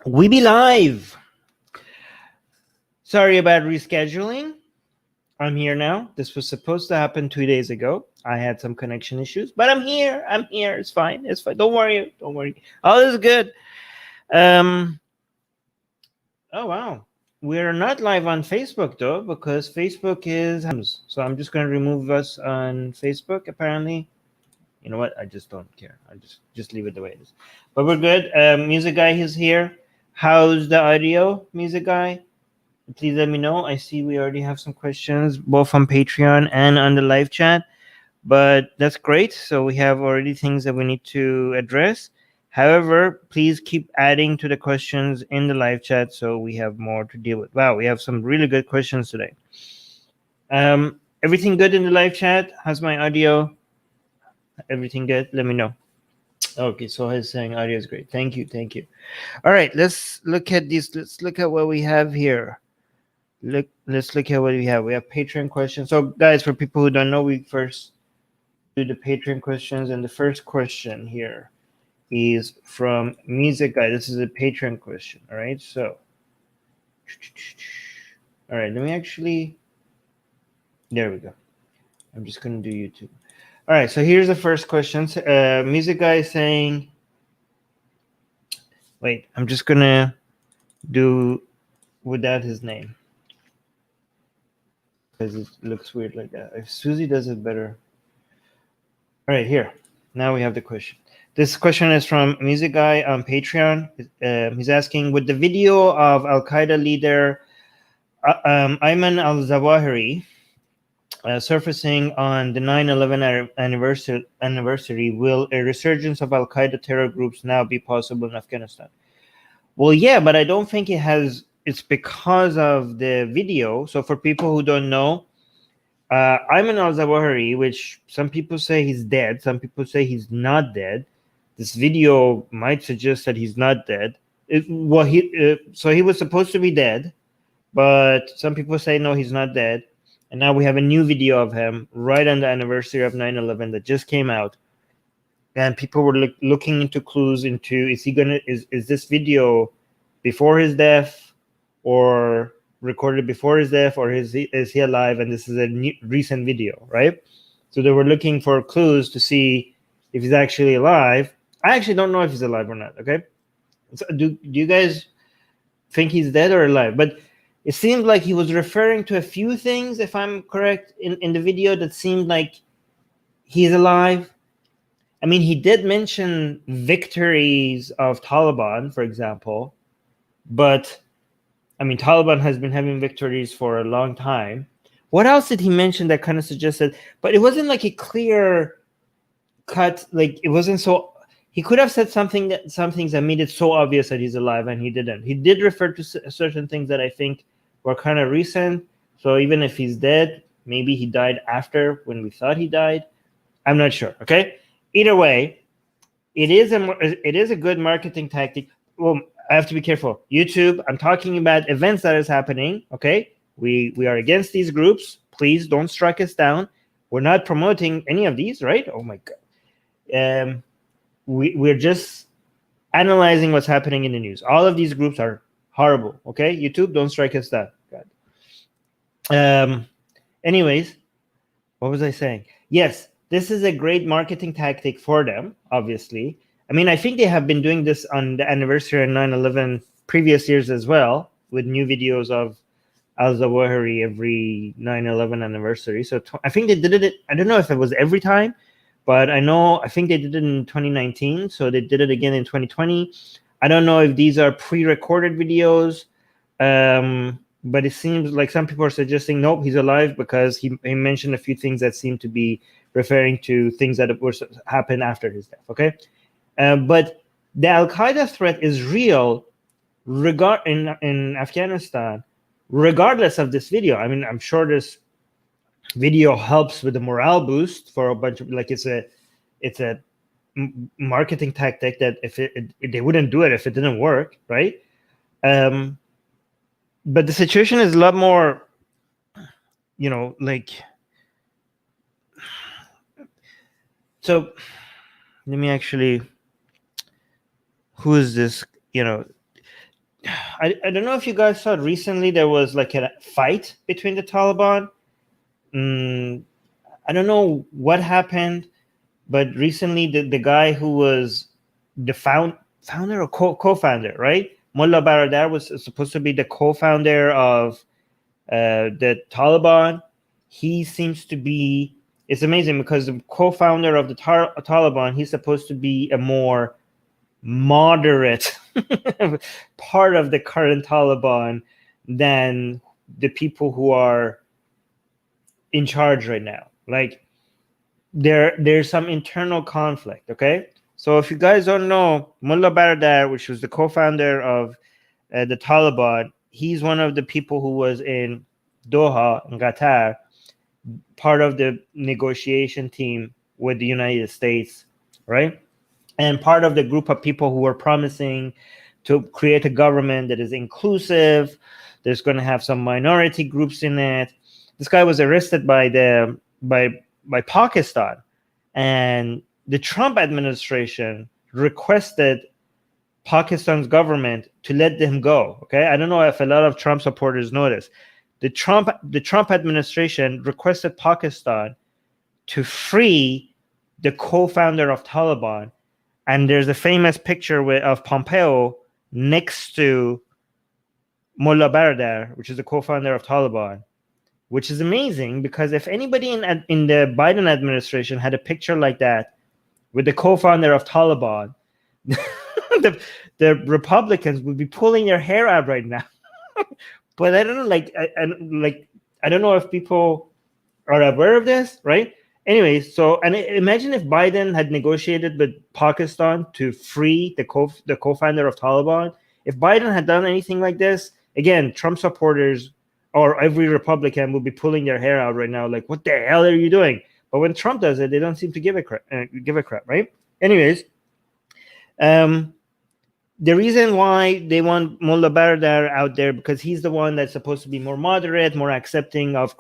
We be live. Sorry about rescheduling. I'm here now. This was supposed to happen 2 days ago. I had some connection issues, but I'm here. I'm here. It's fine. It's fine. Don't worry. Don't worry. All is good. Oh wow. We're not live on Facebook though, because Facebook is so I'm just gonna remove us on Facebook apparently. You know what? I just don't care. I just leave it the way it is. But we're good. Music guy is here. How's the audio, music guy? Please let me know. I see we already have some questions both on Patreon and on the live chat, but that's great. So we have already things that we need to address. However, please keep adding to the questions in the live chat so we have more to deal with. Wow, we have some really good questions today. Everything good in the live chat? How's my audio? Everything good? Let me know. Okay, so he's saying audio is great. Thank you, thank you. All right, let's look at these. Let's look at what we have here. Let's look at what we have. We have Patreon questions. So guys, for people who don't know, we first do the Patreon questions, and the first question here is from Music Guy. This is a Patreon question. All right, so all right, let me actually, there we go. I'm just gonna do YouTube. All right, so here's the first question. Music Guy is saying, wait, I'm just gonna do without his name because it looks weird like that. If Susie does it better. All right, here. Now we have the question. This question is from Music Guy on Patreon. He's asking, with the video of Al-Qaeda leader Ayman al-Zawahiri surfacing on the 9/11 anniversary, will a resurgence of Al-Qaeda terror groups now be possible in Afghanistan? Well, yeah, but I don't think it's because of the video. So for people who don't know, Ayman al-Zawahiri, which some people say he's dead, some people say he's not dead. This video might suggest that he's not dead. So he was supposed to be dead, but some people say no, he's not dead. And now we have a new video of him right on the anniversary of 9/11 that just came out, and people were looking into clues into is this video before his death or recorded before his death, or is he alive? And this is a recent video, right? So they were looking for clues to see if he's actually alive. I actually don't know if he's alive or not. Okay, so do you guys think he's dead or alive? But it seemed like he was referring to a few things, if I'm correct, in the video that seemed like he's alive. I mean, he did mention victories of Taliban, for example, but I mean, Taliban has been having victories for a long time. What else did he mention that kind of suggested? But it wasn't like a clear cut. Like it wasn't so. He could have said some things that made it so obvious that he's alive, and he didn't. He did refer to certain things that I think were kind of recent. So even if he's dead, maybe he died after when we thought he died. I'm not sure. Okay. Either way, it is a good marketing tactic. Well, I have to be careful. YouTube, I'm talking about events that is happening. Okay, we are against these groups. Please don't strike us down. We're not promoting any of these, right? Oh my god. We're just analyzing what's happening in the news. All of these groups are horrible. Okay, YouTube, don't strike us down. God. Anyways, what was I saying? Yes, this is a great marketing tactic for them, obviously. I mean, I think they have been doing this on the anniversary of 9/11 previous years as well, with new videos of al-Zawahiri every 9/11 anniversary. So I think they did it. I don't know if it was every time, but I think they did it in 2019. So they did it again in 2020. I don't know if these are pre-recorded videos, but it seems like some people are suggesting, nope, he's alive, because he mentioned a few things that seem to be referring to things that happened after his death. Okay. But the Al-Qaeda threat is real in Afghanistan, regardless of this video. I mean, I'm sure this video helps with the morale boost for a bunch of, like, it's a marketing tactic that if they wouldn't do it if it didn't work, right? But the situation is a lot more, like, so let me actually, who is this? I don't know if you guys saw recently, there was like a fight between the Taliban. I don't know what happened, but recently the guy who was the founder or co-founder, right? Mullah Baradar was supposed to be the co-founder of the Taliban. He seems to be, it's amazing because the co-founder of the Taliban, he's supposed to be a more moderate part of the current Taliban than the people who are in charge right now. Like there's some internal conflict. Okay, so if you guys don't know, Mullah Baradar, which was the co-founder of the Taliban, he's one of the people who was in Doha in Qatar, part of the negotiation team with the United States, right? And part of the group of people who were promising to create a government that is inclusive. There's going to have some minority groups in it. This guy was arrested by Pakistan, and the Trump administration requested Pakistan's government to let them go. Okay, I don't know if a lot of Trump supporters know this. The Trump administration requested Pakistan to free the co-founder of Taliban, and there's a famous picture of Pompeo next to Mullah Baradar, which is the co-founder of Taliban, which is amazing because if anybody in the Biden administration had a picture like that with the co-founder of Taliban, the Republicans would be pulling their hair out right now. But I don't know, I don't know if people are aware of this, right? Anyway, so and imagine if Biden had negotiated with Pakistan to free the co-founder of Taliban. If Biden had done anything like this, again, Trump supporters or every Republican would be pulling their hair out right now, like, what the hell are you doing? But when Trump does it, they don't seem to give a crap, right? Anyways, the reason why they want Mullah Baradar out there, because he's the one that's supposed to be more moderate, more accepting of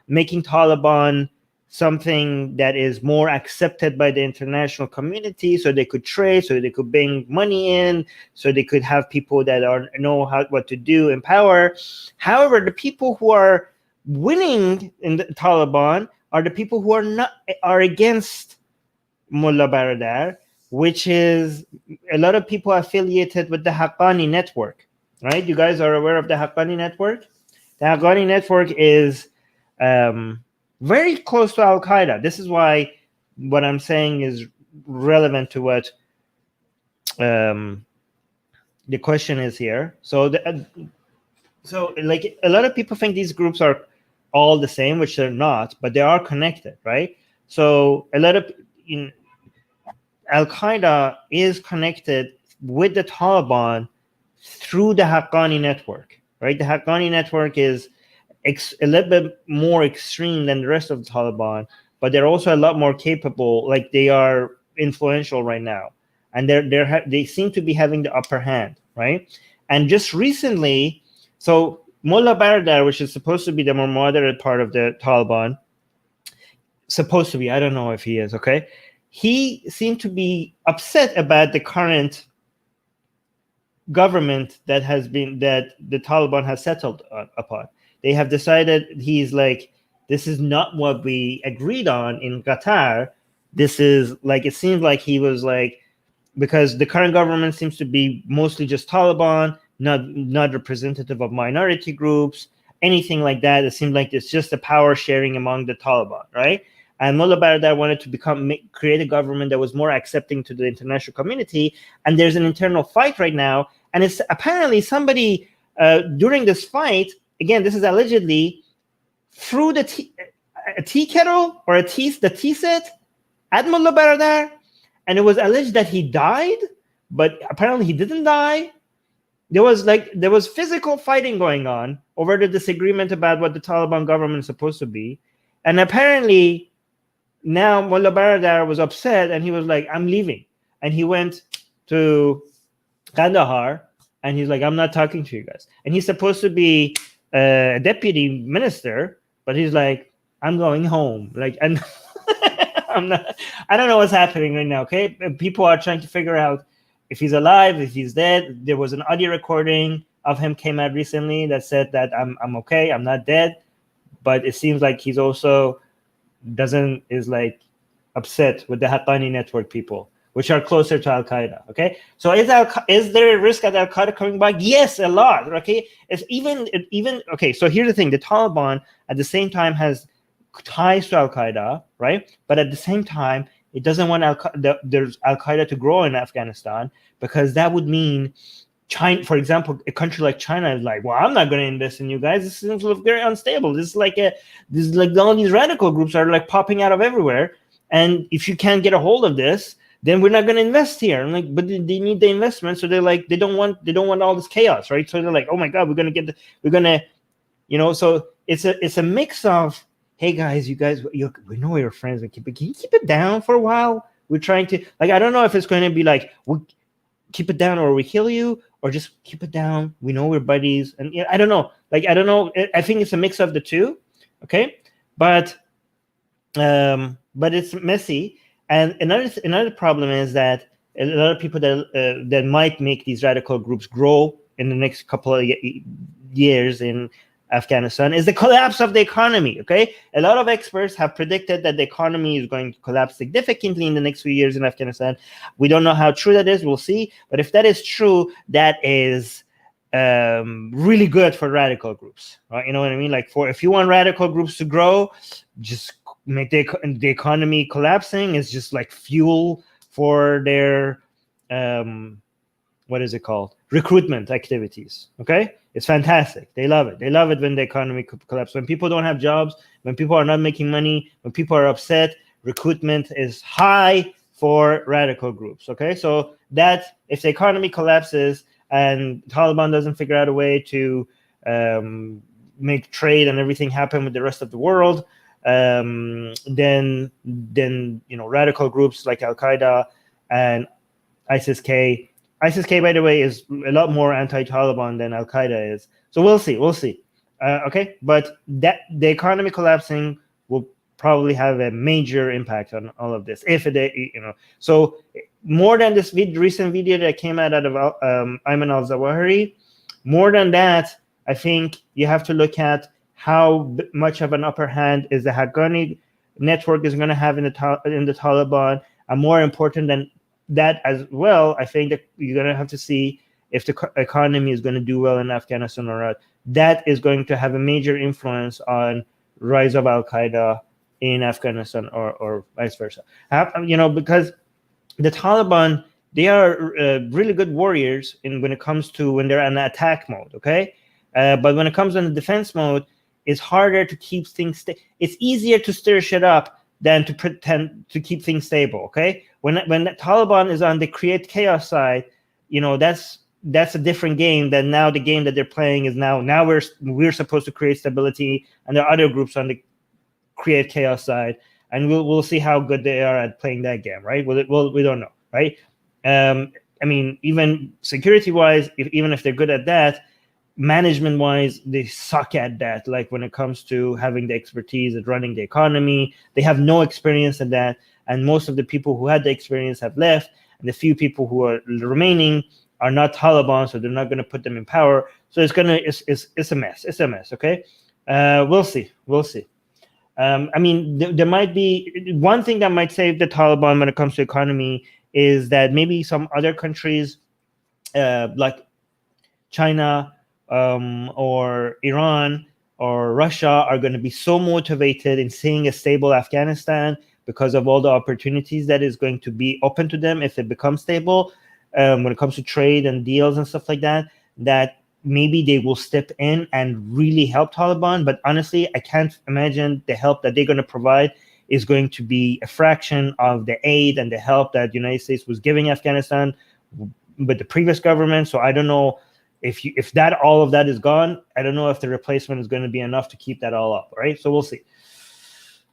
making Taliban something that is more accepted by the international community, so they could trade, so they could bring money in, so they could have people that know what to do in power. However, the people who are winning in the Taliban are the people who are against Mullah Baradar, which is a lot of people affiliated with the Haqqani network, right? You guys are aware of the Haqqani network? The Haqqani network is very close to Al-Qaeda. This is why what I'm saying is relevant to what the question is here. So like a lot of people think these groups are all the same, which they're not, but they are connected, right? So a lot of Al-Qaeda is connected with the Taliban through the Haqqani network, right? The Haqqani network is a little bit more extreme than the rest of the Taliban, but they're also a lot more capable. Like they are influential right now, and they seem to be having the upper hand, right? And just recently, so Mullah Baradar, which is supposed to be the more moderate part of the Taliban, supposed to be, I don't know if he is, okay? He seemed to be upset about the current government that the Taliban has settled upon. They have decided, he's like, this is not what we agreed on in Qatar. This is like, it seems like he was like, because the current government seems to be mostly just Taliban, not representative of minority groups, anything like that. It seemed like it's just a power sharing among the Taliban, right? And Mullah Baradar wanted to create a government that was more accepting to the international community. And there's an internal fight right now. And it's apparently somebody during this fight, again, this is allegedly, threw a tea kettle or the tea set at Mullah Baradar. And it was alleged that he died, but apparently he didn't die. There was physical fighting going on over the disagreement about what the Taliban government is supposed to be. And apparently, now Mullah Baradar was upset and he was like, I'm leaving. And he went to Kandahar and he's like, I'm not talking to you guys. And he's supposed to be a deputy minister, but he's like, I'm going home. Like, and I don't know what's happening right now. Okay. People are trying to figure out if he's alive, if he's dead. There was an audio recording of him came out recently that said that I'm okay, I'm not dead, but it seems like he's also is like upset with the Haqqani network people, which are closer to Al Qaeda. Okay, so is there a risk at Al Qaeda coming back? Yes, a lot. Okay, it's even okay. So here's the thing: the Taliban at the same time has ties to Al Qaeda, right? But at the same time, it doesn't want there's Al Qaeda to grow in Afghanistan, because that would mean China, for example, a country like China is like, well, I'm not going to invest in you guys. This seems very unstable. This is like all these radical groups are like popping out of everywhere. And if you can't get a hold of this, then we're not going to invest here. I'm like, but they need the investment, so they're like, they don't want all this chaos, right? So they're like, oh my God, so it's a mix of, hey guys, we know you're friends, but can you keep it down for a while? We're trying to, like, I don't know if it's going to be like, we'll keep it down or we kill you, or just keep it down. We know we're buddies, and I don't know. Like, I don't know. I think it's a mix of the two. Okay, but it's messy. And another problem is that a lot of people that might make these radical groups grow in the next couple of years in Afghanistan is the collapse of the economy. Okay, a lot of experts have predicted that the economy is going to collapse significantly in the next few years in Afghanistan. We don't know how true that is. We'll see. But if that is true, that is really good for radical groups, right? You know what I mean? Like, if you want radical groups to grow, just make the economy collapsing is just like fuel for their what is it called? Recruitment activities. Okay, it's fantastic. They love it. They love it when the economy collapses. When people don't have jobs, when people are not making money, when people are upset, recruitment is high for radical groups. Okay, so that if the economy collapses and Taliban doesn't figure out a way to make trade and everything happen with the rest of the world, then radical groups like Al Qaeda and ISIS-K. ISIS-K, by the way, is a lot more anti-Taliban than Al Qaeda is. So we'll see. Okay, but the economy collapsing will probably have a major impact on all of this. So more than this recent video that came out of Ayman al-Zawahiri, more than that, I think you have to look at how much of an upper hand is the Haqqani network is going to have in the Taliban, and more important than that as well, I think that you're going to have to see if the economy is going to do well in Afghanistan or not. That is going to have a major influence on rise of Al Qaeda in Afghanistan or vice versa. Because the Taliban, they are really good warriors when it comes to when they're in attack mode. Okay, but when it comes in the defense mode, it's harder to keep things. It's easier to stir shit up than to pretend to keep things stable. Okay, when the Taliban is on the create chaos side, that's a different game. Than now the game that they're playing is now we're supposed to create stability, and there are other groups on the create chaos side, and we'll see how good they are at playing that game, right? We don't know, right? I mean, even security wise, even if they're good at that, management wise, they suck at that. Like when it comes to having the expertise at running the economy, they have no experience in that, and most of the people who had the experience have left, and the few people who are remaining are not Taliban, so they're not going to put them in power. So it's a mess. It's a mess. Okay, we'll see. I mean, there might be one thing that might save the Taliban when it comes to economy is that maybe some other countries like China or Iran or Russia are going to be so motivated in seeing a stable Afghanistan because of all the opportunities that is going to be open to them if it becomes stable when it comes to trade and deals and stuff like that, that maybe they will step in and really help Taliban. But honestly, I can't imagine the help that they're going to provide is going to be a fraction of the aid and the help that the United States was giving Afghanistan with the previous government. So I don't know if all of that is gone. I don't know if the replacement is going to be enough to keep that all up. Right. So we'll see.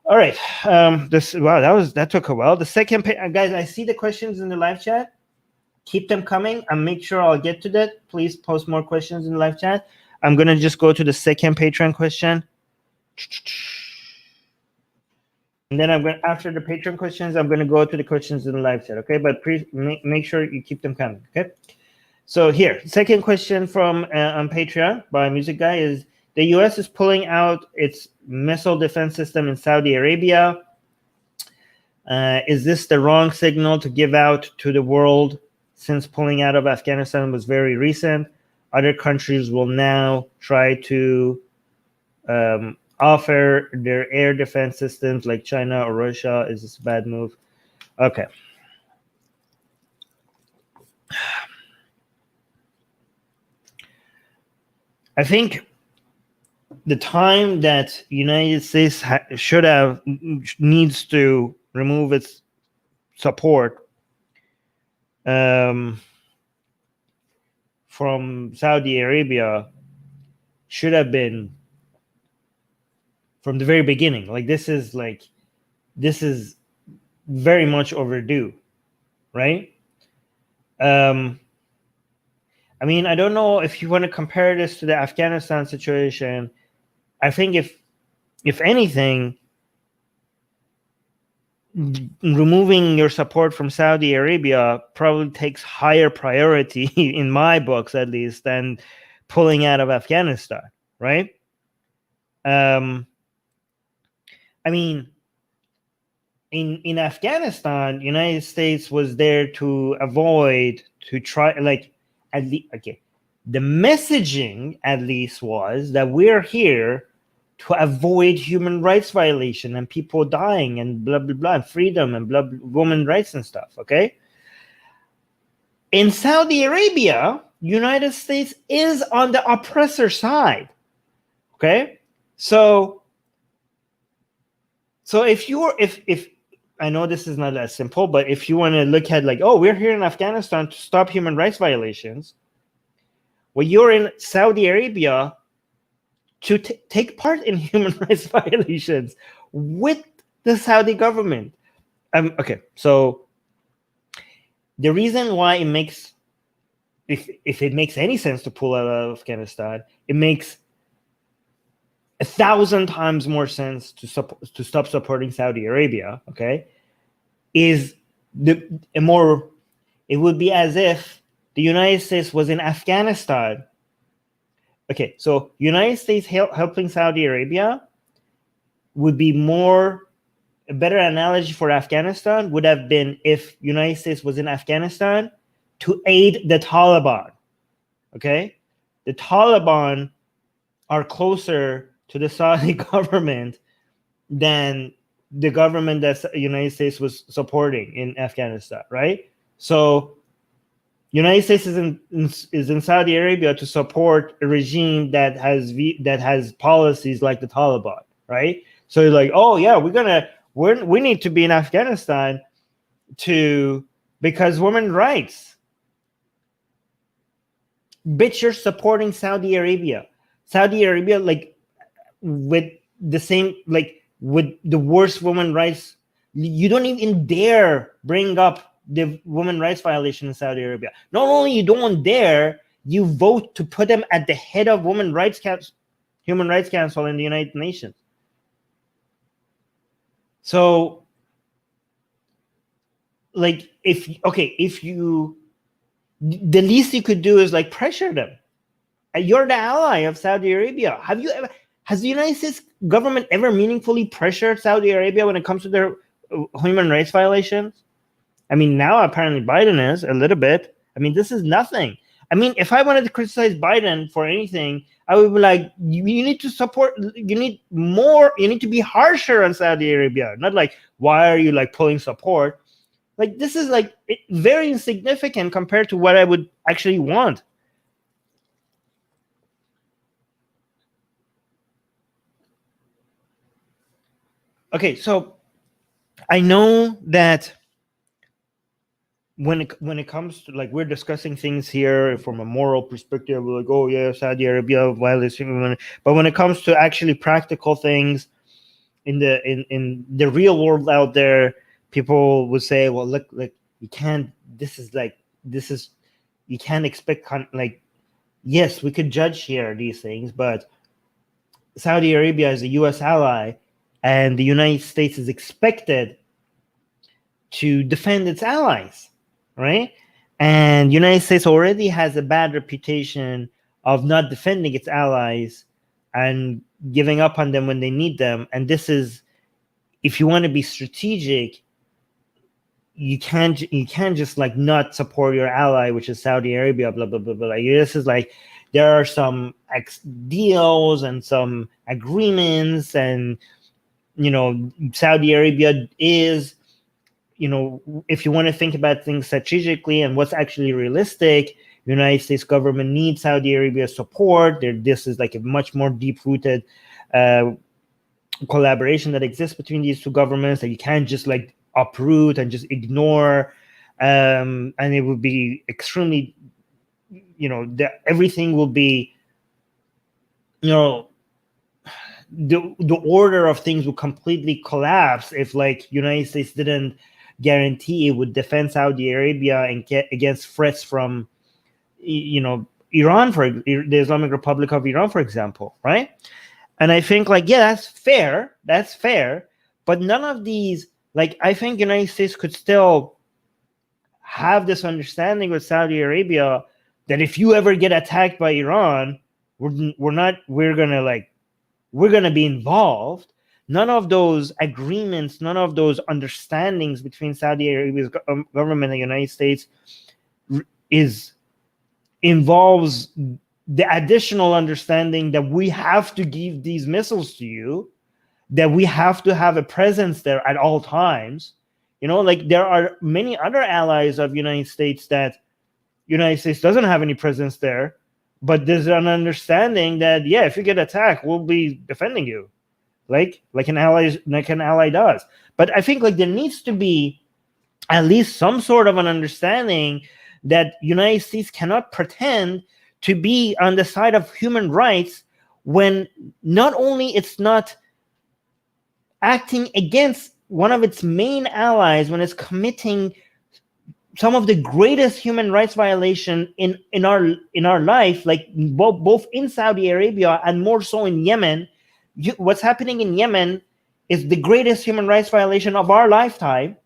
All right. That took a while. The second guys, I see the questions in the live chat. Keep them coming and make sure I'll get to that. Please post more questions in the live chat. I'm going to just go to the second Patreon question. And then I'm going after the Patreon questions, I'm going to go to the questions in the live chat. Okay, but please make sure you keep them coming. Okay. So here, second question from on Patreon by Music Guy is: the U.S. is pulling out its missile defense system in Saudi Arabia. Is this the wrong signal to give out to the world, since pulling out of Afghanistan was very recent? Other countries will now try to offer their air defense systems like China or Russia. Is this a bad move? Okay. I think the time that United States needs to remove its support from Saudi Arabia should have been from the very beginning. Like this is very much overdue, right? I mean, I don't know if you want to compare this to the Afghanistan situation. I think if anything, removing your support from Saudi Arabia probably takes higher priority in my books, at least, than pulling out of Afghanistan, right? I mean, in Afghanistan, United States was there to avoid, to try, like, at least, okay, the messaging at least was that we're here to avoid human rights violation and people dying and blah blah blah, and freedom and blah, blah, women rights and stuff. Okay, in Saudi Arabia, United States is on the oppressor side. Okay, so if I know this is not that simple, but if you want to look at like, oh, we're here in Afghanistan to stop human rights violations, well, you're in Saudi Arabia to take part in human rights violations with the Saudi government. Okay, so the reason why it makes, if it makes any sense to pull out of Afghanistan, it makes 1,000 times more sense to stop supporting Saudi Arabia. Okay, it would be as if the United States was in Afghanistan. Okay, so United States helping Saudi Arabia would be a better analogy for Afghanistan would have been if United States was in Afghanistan to aid the Taliban. Okay, the Taliban are closer to the Saudi government than the government that the United States was supporting in Afghanistan, right? So United States is in Saudi Arabia to support a regime that has policies like the Taliban, right? So you're like, oh yeah, we need to be in Afghanistan because women's rights. Bitch, you're supporting Saudi Arabia. Saudi Arabia, like, with the worst women's rights. You don't even dare bring up the women's rights violation in Saudi Arabia. Not only you don't dare, you vote to put them at the head of Human Rights Council in the United Nations. So, like, the least you could do is like pressure them. You're the ally of Saudi Arabia. Has the United States government ever meaningfully pressured Saudi Arabia when it comes to their human rights violations? I mean, now apparently Biden is a little bit. I mean, this is nothing. I mean, if I wanted to criticize Biden for anything, I would be like, you need to support, you need more, you need to be harsher on Saudi Arabia. Not like, why are you like pulling support? Like, this is like very insignificant compared to what I would actually want. Okay, so I know that when it comes to, like, we're discussing things here from a moral perspective, we're like, oh yeah, Saudi Arabia violates human, but when it comes to actually practical things in the real world out there, people would say, well, look, you can't. You can't expect like, yes, we could judge here these things, but Saudi Arabia is a U.S. ally, and the United States is expected to defend its allies, right? And the United States already has a bad reputation of not defending its allies and giving up on them when they need them. And this is, if you want to be strategic, you can't just like not support your ally, which is Saudi Arabia, blah blah blah blah. Like, this is like, there are some deals and some agreements, and Saudi Arabia is, if you want to think about things strategically and what's actually realistic, United States government needs Saudi Arabia's support. This is like a much more deep-rooted collaboration that exists between these two governments that you can't just like uproot and just ignore, and it would be extremely, everything will be, the order of things would completely collapse if like United States didn't guarantee it would defend Saudi Arabia and get against threats from, Iran, for the Islamic Republic of Iran, for example, right? And I think like, yeah, that's fair, but none of these, like, I think United States could still have this understanding with Saudi Arabia that if you ever get attacked by Iran, we're gonna be involved. None of those agreements, none of those understandings between Saudi Arabia's government and the United States involves the additional understanding that we have to give these missiles to you, that we have to have a presence there at all times. Like, there are many other allies of United States that United States doesn't have any presence there, but there's an understanding that, yeah, if you get attacked, we'll be defending you, like an ally does. But I think like there needs to be at least some sort of an understanding that United States cannot pretend to be on the side of human rights when not only it's not acting against one of its main allies, when it's committing some of the greatest human rights violation in our life, like both in Saudi Arabia and more so in Yemen. What's happening in Yemen is the greatest human rights violation of our lifetime.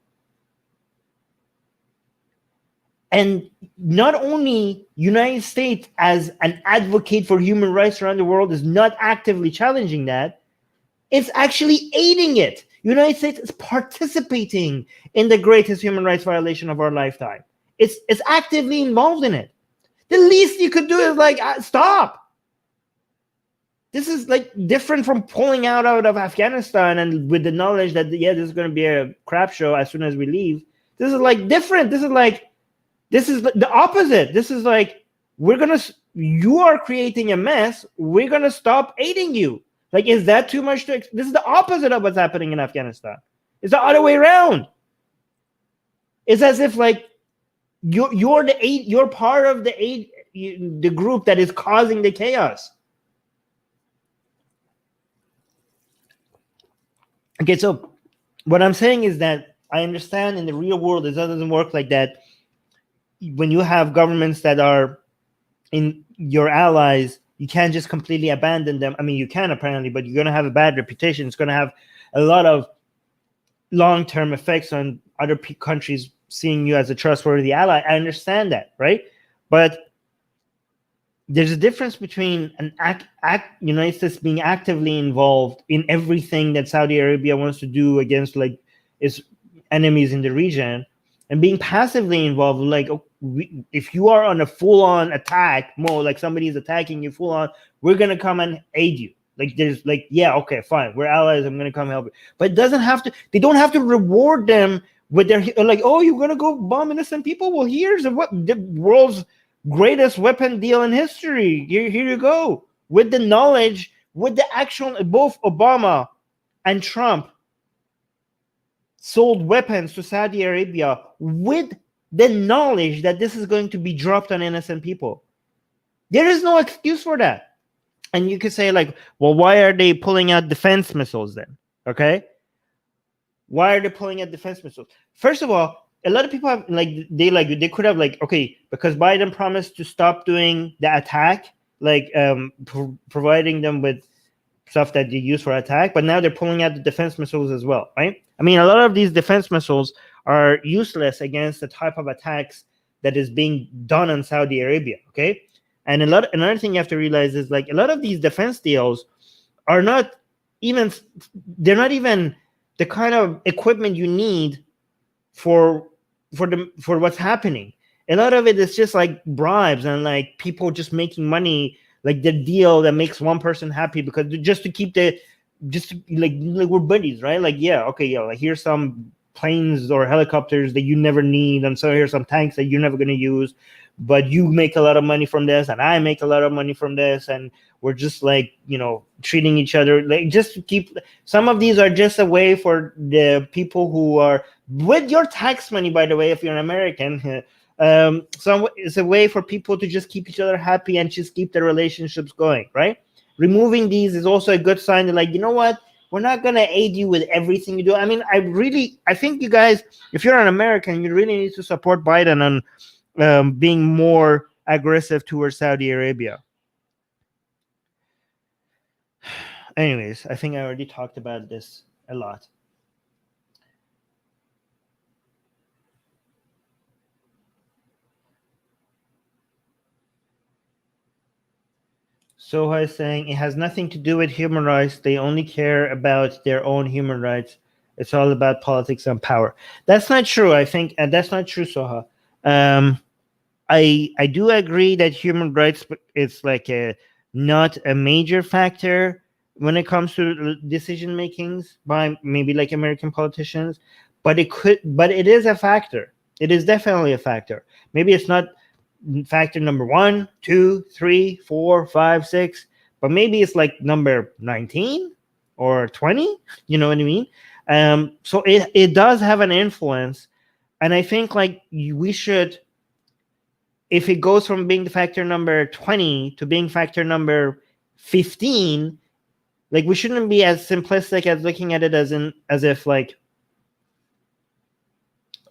And not only United States as an advocate for human rights around the world is not actively challenging that, it's actually aiding it. United States is participating in the greatest human rights violation of our lifetime. It's actively involved in it. The least you could do is like, stop. This is like different from pulling out of Afghanistan and with the knowledge that, yeah, this is going to be a crap show as soon as we leave. This is like different. This is the opposite. This is like, you are creating a mess. We're going to stop aiding you. Like, is that too much this is the opposite of what's happening in Afghanistan. It's the other way around. It's as if like you're part of the group that is causing the chaos. Okay, so what I'm saying is that I understand in the real world it doesn't work like that. When you have governments that are in your allies, you can't just completely abandon them. I mean, you can apparently, but you're going to have a bad reputation. It's going to have a lot of long-term effects on other countries seeing you as a trustworthy ally. I understand that, right? But there's a difference between an United States being actively involved in everything that Saudi Arabia wants to do against like its enemies in the region, and being passively involved. Like, if you are on a full-on attack mode, like somebody is attacking you full-on, we're gonna come and aid you. Like, there's like, yeah, okay, fine, we're allies. I'm gonna come help you. But it doesn't have to. They don't have to reward them with their like, oh, you're gonna go bomb innocent people. Well, here's the world's greatest weapon deal in history. Here you go. With the knowledge, with the actual, both Obama and Trump sold weapons to Saudi Arabia with the knowledge that this is going to be dropped on innocent people. There is no excuse for that. And you could say like, well, why are they pulling out defense missiles then? Okay. Why are they pulling out defense missiles? First of all, a lot of people have they could have like, okay, because Biden promised to stop doing the attack, like providing them with stuff that they use for attack, but now they're pulling out the defense missiles as well, right? I mean, a lot of these defense missiles are useless against the type of attacks that is being done in Saudi Arabia, okay? And another thing you have to realize is, like, a lot of these defense deals are not even, they're not even the kind of equipment you need for what's happening. A lot of it is just like bribes and like people just making money, like the deal that makes one person happy because just to keep like we're buddies, right? Like, yeah, okay, yeah, like here's some planes or helicopters that you never need, and so here's some tanks that you're never going to use, but you make a lot of money from this and I make a lot of money from this, and we're just like, treating each other like, just to keep. Some of these are just a way for the people who are with your tax money, by the way, if you're an American. So it's a way for people to just keep each other happy and just keep their relationships going, right? Removing these is also a good sign that, like, you know what, we're not going to aid you with everything you do. I mean, I think you guys, if you're an American, you really need to support Biden on being more aggressive towards Saudi Arabia. Anyways, I think I already talked about this a lot. Soha is saying it has nothing to do with human rights. They only care about their own human rights. It's all about politics and power. That's not true, I think, and that's not true, Soha. I do agree that human rights is like not a major factor when it comes to decision makings by maybe like American politicians, but it is a factor. It is definitely a factor. Maybe it's not factor number 1, 2, 3, 4, 5, 6, but maybe it's like number 19 or 20. You know what I mean? So it does have an influence, and I think like we should, if it goes from being the factor number 20 to being factor number 15, like we shouldn't be as simplistic as looking at it as if like,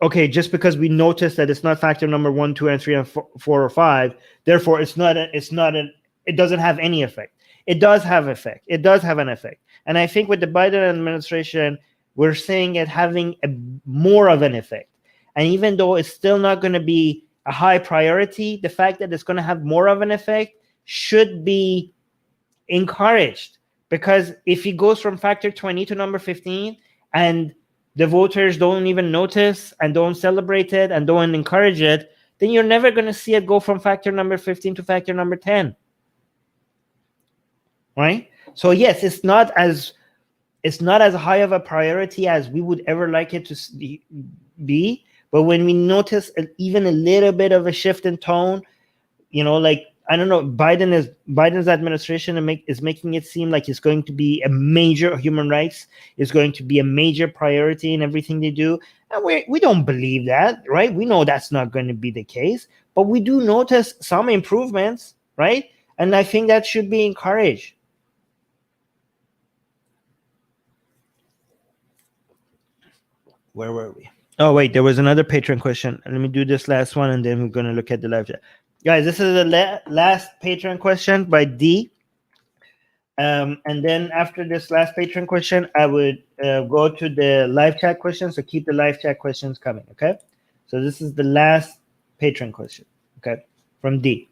okay, just because we notice that it's not factor number 1, 2, and 3, and 4 or 5, therefore it doesn't have any effect. It does have effect. It does have an effect. And I think with the Biden administration, we're seeing it having more of an effect. And even though it's still not going to be a high priority, the fact that it's going to have more of an effect should be encouraged, because if it goes from factor 20 to number 15 and the voters don't even notice and don't celebrate it and don't encourage it, then you're never going to see it go from factor number 15 to factor number 10, right? So yes, it's not as high of a priority as we would ever like it to be. But when we notice even a little bit of a shift in tone, like, I don't know, Biden's administration is making it seem like it's going to be a major human rights, is going to be a major priority in everything they do. And we don't believe that, right? We know that's not going to be the case, but we do notice some improvements, right? And I think that should be encouraged. Where were we? Oh, wait, there was another Patreon question. Let me do this last one, and then we're going to look at the live chat. Guys, this is the last Patreon question by D. And then after this last Patreon question, I would go to the live chat questions. So keep the live chat questions coming, okay? So this is the last Patreon question, okay, from D.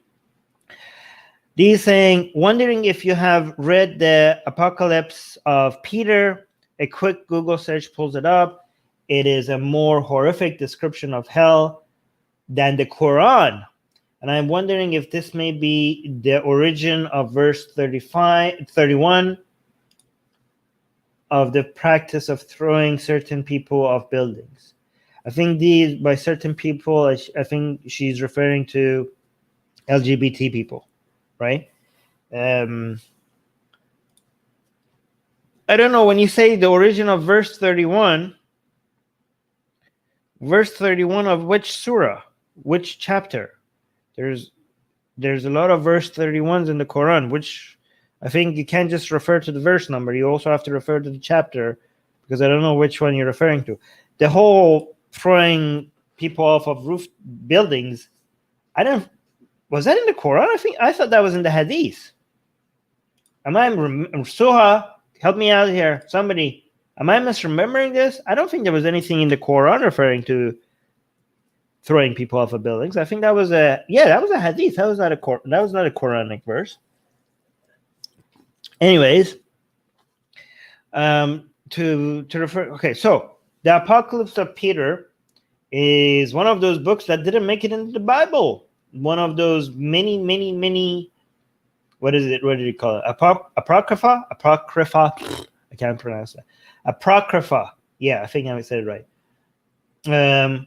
D is saying, wondering if you have read the Apocalypse of Peter. A quick Google search pulls it up. It is a more horrific description of hell than the Quran. And I'm wondering if this may be the origin of verse 31 of the practice of throwing certain people off buildings. I think by certain people, I think she's referring to LGBT people, right? I don't know, when you say the origin of verse 31 of which surah, which chapter? There's a lot of verse 31s in the Quran, which I think you can't just refer to the verse number. You also have to refer to the chapter, because I don't know which one you're referring to. The whole throwing people off of roof buildings, was that in the Quran? I thought that was in the Hadith. Suha, help me out here. Somebody. Am I misremembering this? I don't think there was anything in the Quran referring to throwing people off of buildings. I think that was a hadith. That was not a Quranic verse. Anyways, to refer. Okay, so the Apocalypse of Peter is one of those books that didn't make it into the Bible. One of those many. What is it? What did he call it? Apocrypha. I can't pronounce that. Apocrypha. Yeah, I think I said it right. That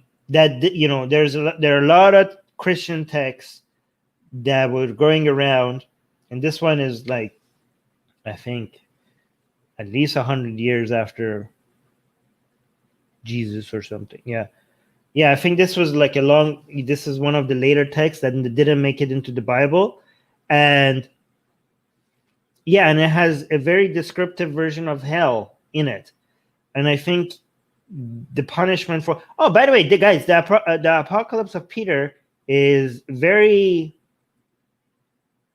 there are a lot of Christian texts that were going around, and this one is like, I think, at least 100 years after Jesus or something. Yeah, I think this was like this is one of the later texts that didn't make it into the Bible, and and it has a very descriptive version of hell in it, and I think the punishment for. Oh, by the way, guys, the Apocalypse of Peter is very.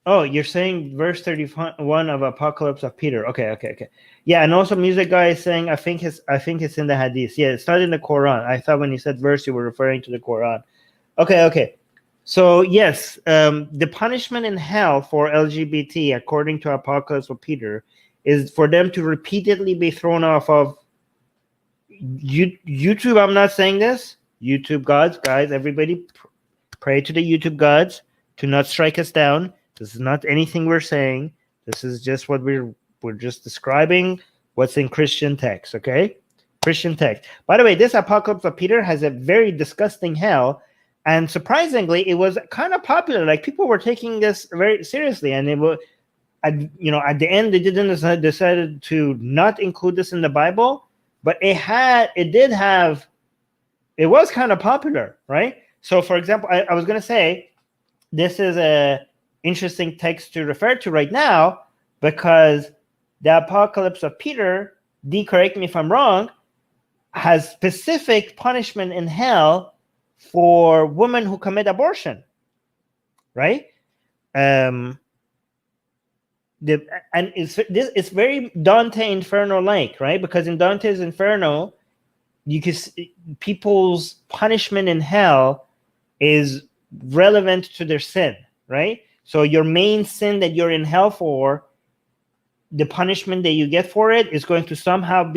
Oh, you're saying verse 31 of Apocalypse of Peter. Okay. Yeah, and also Music Guy is saying I think it's in the Hadith. Yeah, it's not in the Quran. I thought when you said verse, you were referring to the Quran. Okay. So yes, the punishment in hell for LGBT, according to Apocalypse of Peter, is for them to repeatedly be thrown off of YouTube. I'm not saying this. YouTube gods, guys, everybody pray to the YouTube gods to not strike us down. This is not anything we're saying. This is just what we're just describing what's in Christian text, okay? Christian text. By the way, this Apocalypse of Peter has a very disgusting hell, and surprisingly, it was kind of popular. Like, people were taking this very seriously, and it was, at the end, they decided to not include this in the Bible, but it was kind of popular, right? So, for example, I was going to say, this is a interesting text to refer to right now, because the Apocalypse of Peter, correct me if I'm wrong, has specific punishment in hell for women who commit abortion, right? And it's very Dante Inferno like, right? Because in Dante's Inferno, you can see people's punishment in hell is relevant to their sin, right? So your main sin that you're in hell for, the punishment that you get for it is going to somehow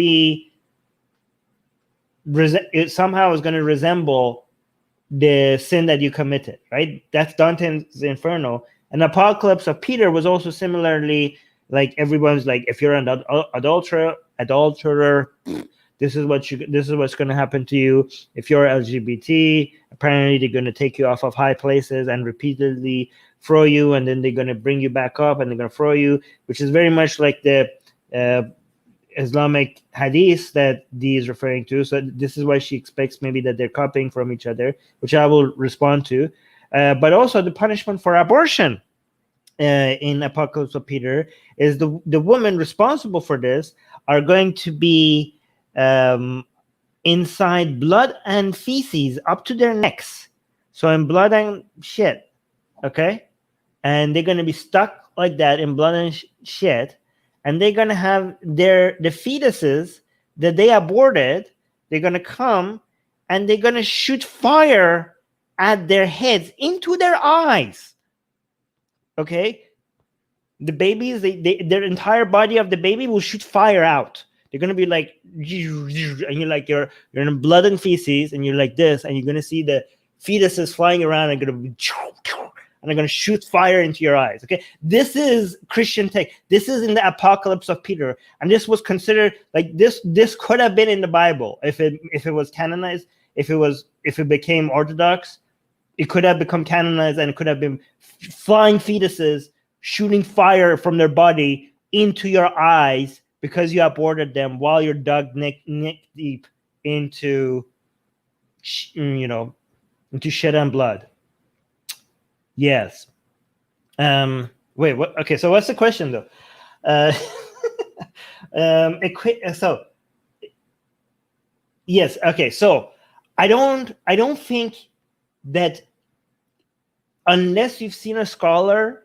resemble the sin that you committed, right? That's Dante's Inferno. And Apocalypse of Peter was also similarly, like, everyone's like, if you're an adulterer, this is what's going to happen to you. If you're LGBT, apparently they're going to take you off of high places and repeatedly throw you, and then they're going to bring you back up and they're going to throw you, which is very much like the Islamic hadith that Dee is referring to. So this is why she expects maybe that they're copying from each other, which I will respond to. But also the punishment for abortion in Apocalypse of Peter is the women responsible for this are going to be inside blood and feces up to their necks. So in blood and shit, okay? And they're going to be stuck like that in blood and shit. And they're going to have the fetuses that they aborted, they're going to come and they're going to shoot fire at their heads into their eyes. Okay? The babies, their entire body of the baby will shoot fire out. They're going to be like, and you're like, you're in blood and feces, and you're like this, and you're going to see the fetuses flying around and going to, and they're going to shoot fire into your eyes. Okay, this is Christian text. This is in the Apocalypse of Peter, and this was considered like this. This could have been in the Bible if it was canonized. If it became Orthodox, it could have become canonized, and it could have been flying fetuses shooting fire from their body into your eyes because you aborted them while you're dug neck deep into shit and blood. Yes. Wait. What? Okay. So what's the question though? So yes. Okay. So I don't think that unless you've seen a scholar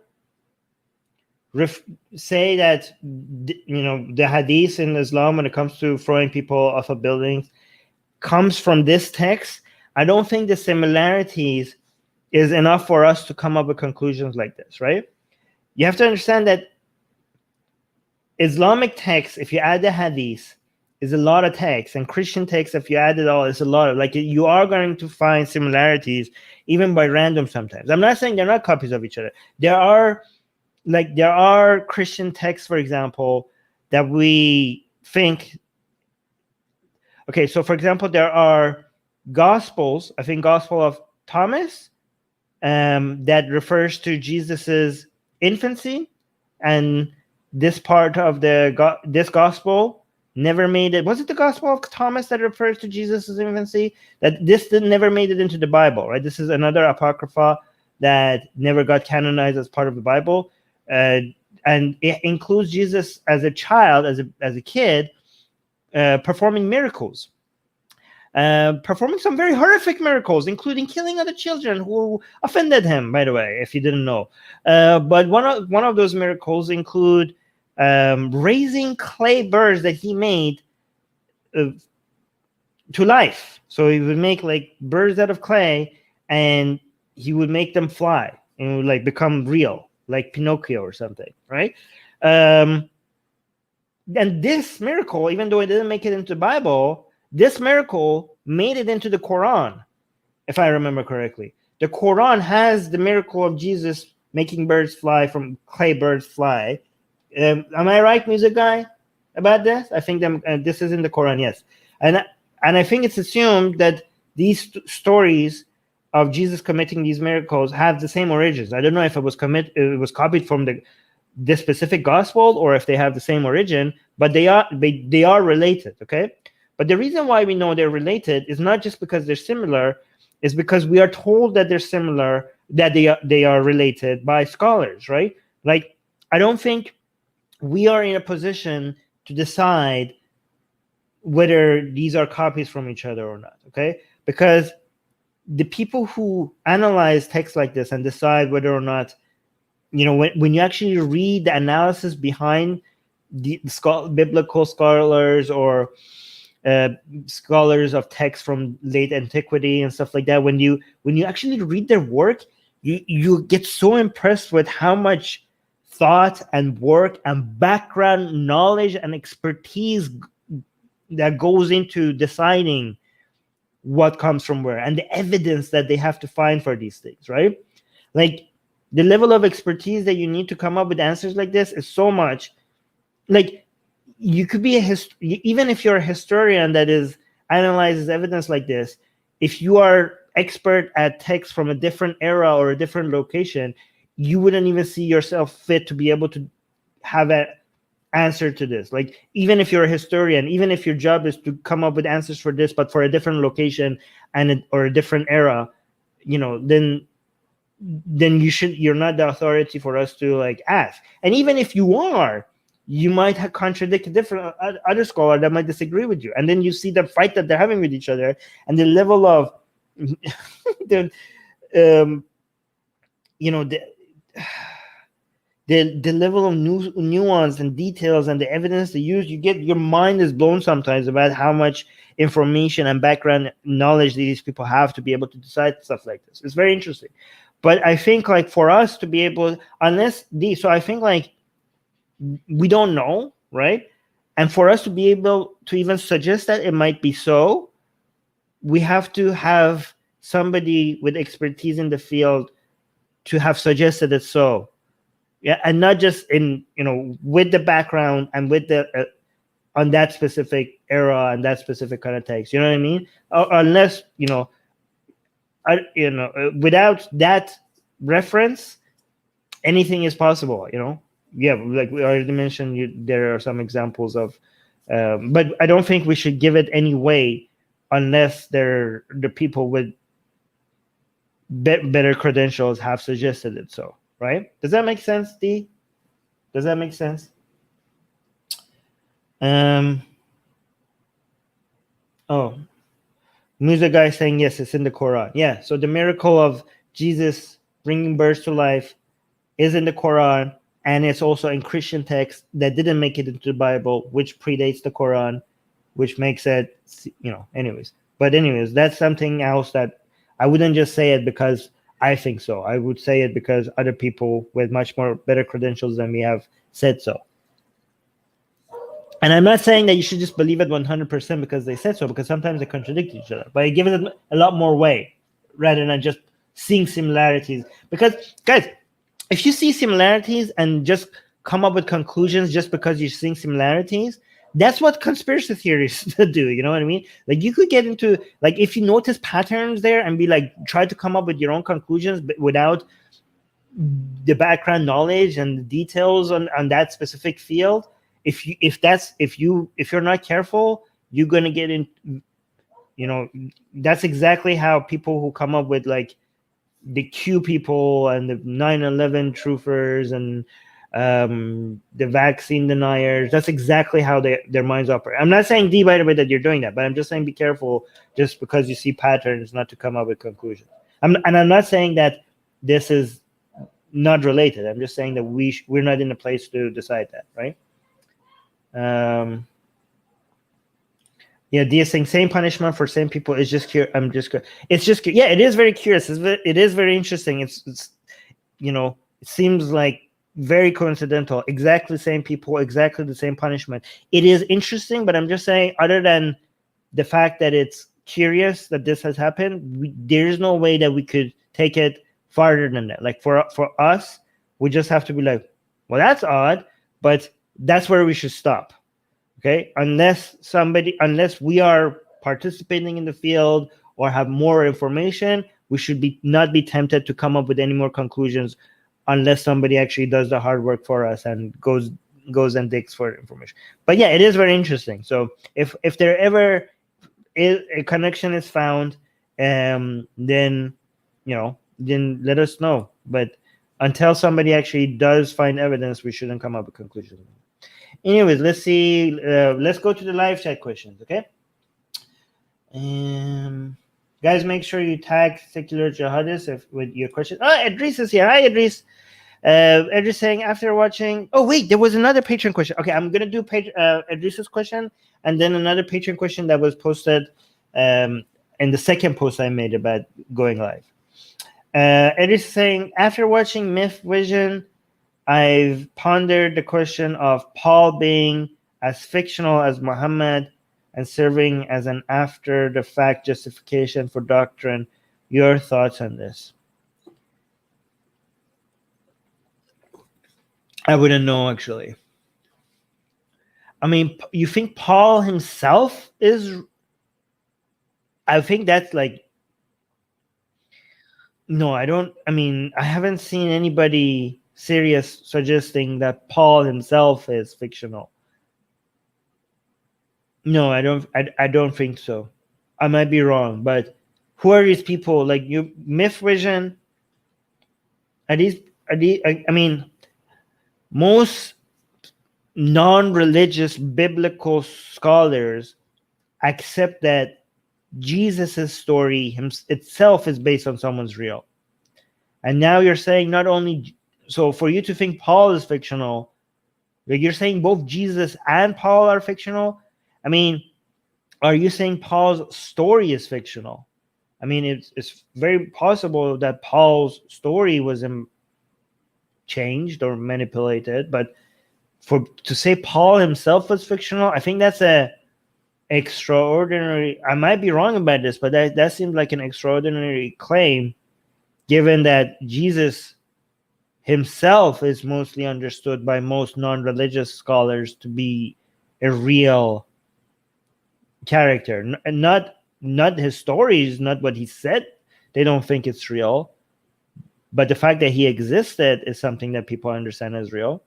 say that the hadith in Islam, when it comes to throwing people off of buildings, comes from this text, I don't think the similarities is enough for us to come up with conclusions like this, right? You have to understand that Islamic text, if you add the hadith, is a lot of text, and Christian text, if you add it all, is a lot of, like, you are going to find similarities even by random sometimes. I'm not saying they're not copies of each other. There are Christian texts, for example, that we think, okay, so for example, there are Gospels, I think Gospel of Thomas, that refers to Jesus's infancy, and this part of this gospel never made it. Was it the Gospel of Thomas that refers to Jesus's infancy? That this never made it into the Bible, right? This is another apocrypha that never got canonized as part of the Bible, and it includes Jesus as a child, as a kid, performing miracles. Performing some very horrific miracles, including killing other children who offended him, by the way, if you didn't know. But one of those miracles include raising clay birds that he made to life. So he would make like birds out of clay, and he would make them fly and would like become real, like Pinocchio or something, right? And this miracle, even though it didn't make it into the Bible, this miracle made it into the Quran, if I remember correctly. The Quran has the miracle of Jesus making birds fly, from clay birds fly. Am I right, music guy, about this? I think this is in the Quran, yes. And I think it's assumed that these stories of Jesus committing these miracles have the same origins. I don't know if it was copied from this specific gospel, or if they have the same origin, but they are related, okay? But the reason why we know they're related is not just because they're similar, is because we are told that they're similar, that they are related by scholars, right? Like, I don't think we are in a position to decide whether these are copies from each other or not, okay? Because the people who analyze texts like this and decide whether or not, when you actually read the analysis behind the biblical scholars or scholars of text from late antiquity and stuff like that, when you actually read their work, you get so impressed with how much thought and work and background knowledge and expertise that goes into deciding what comes from where, and the evidence that they have to find for these things, right? Like, the level of expertise that you need to come up with answers like this is so much. Like, you could be even if you're a historian that analyzes evidence like this, if you are expert at text from a different era or a different location, you wouldn't even see yourself fit to be able to have an answer to this. Like, even if you're a historian, even if your job is to come up with answers for this, but for a different location or a different era, then you're not the authority for us to like ask. And even if you are, you might have contradict a different other scholar that might disagree with you, and then you see the fight that they're having with each other, and the level of the level of nuance and details and the evidence they use, your mind is blown sometimes about how much information and background knowledge these people have to be able to decide stuff like this. It's very interesting. But I think, like, for us to be able, so I think, like, we don't know, right? And for us to be able to even suggest that it might be so, we have to have somebody with expertise in the field to have suggested it so. Yeah, and not just with the background and with the on that specific era and that specific kind of text. You know what I mean? Unless without that reference, anything is possible. Yeah, like we already mentioned, there are some examples of, but I don't think we should give it any weight unless the people with better credentials have suggested it so. Right? Does that make sense, D? Does that make sense? Music guy saying yes, it's in the Quran. Yeah, so the miracle of Jesus bringing birds to life is in the Quran, and it's also in Christian texts that didn't make it into the Bible, which predates the Quran, which makes it, anyways. But anyways, that's something else that I wouldn't just say it because I think so. I would say it because other people with much more better credentials than me have said so. And I'm not saying that you should just believe it 100% because they said so, because sometimes they contradict each other. But I give it a lot more weight rather than just seeing similarities. Because, guys, if you see similarities and just come up with conclusions just because you're seeing similarities, that's what conspiracy theories do. You know what I mean? Like, you could get into, like, if you notice patterns there and be like, try to come up with your own conclusions, but without the background knowledge and the details on that specific field. If you're not careful, you're gonna get in. That's exactly how people who come up with like the Q people and the 9/11 truthers and the vaccine deniers. That's exactly how their minds operate. I'm not saying, D, by the way, that you're doing that, but I'm just saying be careful just because you see patterns not to come up with conclusions. I'm not saying that this is not related. I'm just saying that we're not in a place to decide that, right? D saying same punishment for same people is just curious. It's just it is very curious. It is very interesting. It's it seems like very coincidental. Exactly the same people, exactly the same punishment. It is interesting, but I'm just saying, other than the fact that it's curious that this has happened, there's no way that we could take it farther than that. Like for us, we just have to be like, well, that's odd, but that's where we should stop. Okay, unless we are participating in the field or have more information, we should not be tempted to come up with any more conclusions unless somebody actually does the hard work for us and goes and digs for information. But yeah, it is very interesting. So if there ever is a connection is found, then let us know. But until somebody actually does find evidence, we shouldn't come up with conclusions. Anyways, let's see. Let's go to the live chat questions, okay? Guys, make sure you tag Secular Jihadists with your questions. Oh, Idris is here. Hi, Idris. Idris saying, after watching... Oh, wait, there was another Patreon question. Okay, I'm going to do Idris's question and then another Patreon question that was posted in the second post I made about going live. Idris saying, after watching Myth Vision, I've pondered the question of Paul being as fictional as Muhammad and serving as an after-the-fact justification for doctrine. Your thoughts on this? I wouldn't know, actually. I mean, you think Paul himself is... I think that's like... No, I don't... I mean, I haven't seen anybody... serious suggesting that Paul himself is fictional. No, I don't think so. I might be wrong, but who are these people? Like Myth Vision? Are these? I mean, most non-religious biblical scholars accept that Jesus' story itself is based on someone's real. And now you're saying not only... So for you to think Paul is fictional, like you're saying both Jesus and Paul are fictional? I mean, are you saying Paul's story is fictional? I mean, it's very possible that Paul's story was changed or manipulated, but to say Paul himself was fictional, I think that's a extraordinary... I might be wrong about this, but that seems like an extraordinary claim, given that Jesus himself is mostly understood by most non-religious scholars to be a real character. And not his stories, not what he said. They don't think it's real. But the fact that he existed is something that people understand as real.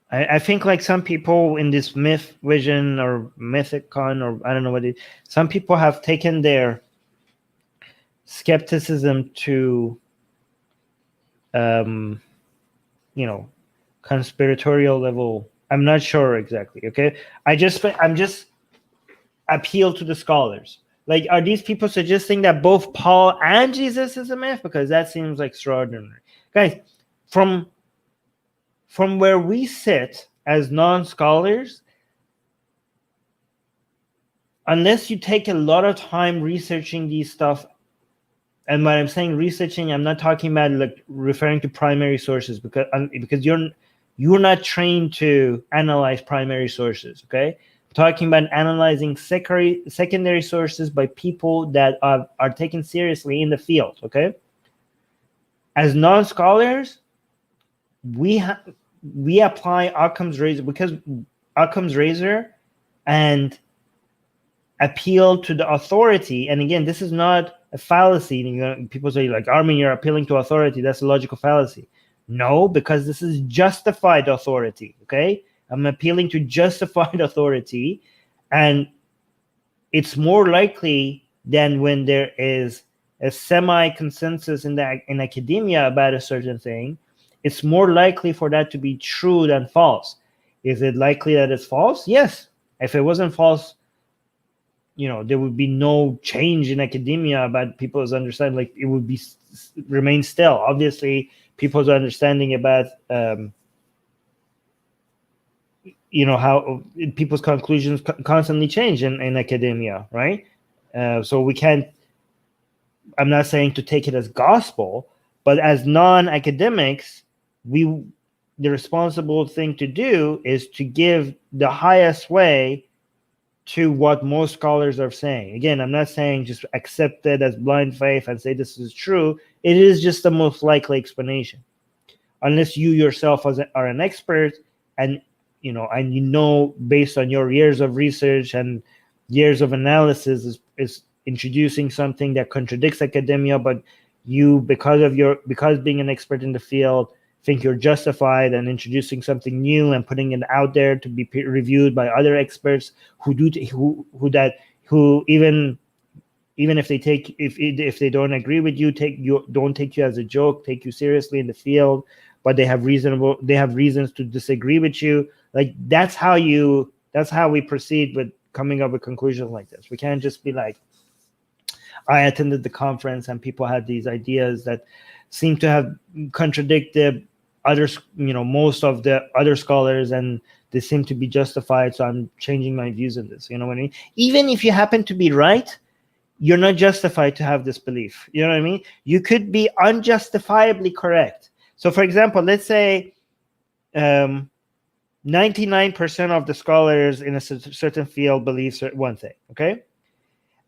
I think like some people in this Myth Vision or Mythicon, or I don't know what it is, some people have taken their skepticism to conspiratorial level. I'm not sure exactly. Okay, I'm just appeal to the scholars. Like, are these people suggesting that both Paul and Jesus is a myth? Because that seems like extraordinary. Guys, from where we sit as non-scholars, unless you take a lot of time researching these stuff, and when I'm saying researching, I'm not talking about like referring to primary sources, because you're not trained to analyze primary sources. Okay, I'm talking about analyzing secondary sources by people that are taken seriously in the field. Okay, as non-scholars, we apply Occam's razor, because Occam's razor and appeal to the authority. And again, this is not a fallacy. People say like, Armin, you're appealing to authority. That's a logical fallacy. No, because this is justified authority. Okay, I'm appealing to justified authority, and it's more likely than when there is a semi-consensus in academia about a certain thing. It's more likely for that to be true than false. Is it likely that it's false? Yes. If it wasn't false, there would be no change in academia about people's understanding. Like, it would be remain still. Obviously, people's understanding about how people's conclusions constantly change in academia, right? So we can't. I'm not saying to take it as gospel, but as non-academics, the responsible thing to do is to give the highest way to what most scholars are saying. Again, I'm not saying just accept it as blind faith and say this is true. It is just the most likely explanation, unless you yourself are an expert and based on your years of research and years of analysis is introducing something that contradicts academia, but you, because being an expert in the field, think you're justified and introducing something new and putting it out there to be reviewed by other experts who even if they don't agree with you, don't take you as a joke, take you seriously in the field, but they have reasons to disagree with you. Like, that's how we proceed with coming up with conclusions like this. We can't just be like, I attended the conference and people had these ideas that seem to have contradicted others, most of the other scholars, and they seem to be justified, so I'm changing my views on this. You know what I mean? Even if you happen to be right, you're not justified to have this belief. You know what I mean? You could be unjustifiably correct. So, for example, let's say 99% of the scholars in a certain field believe one thing, okay?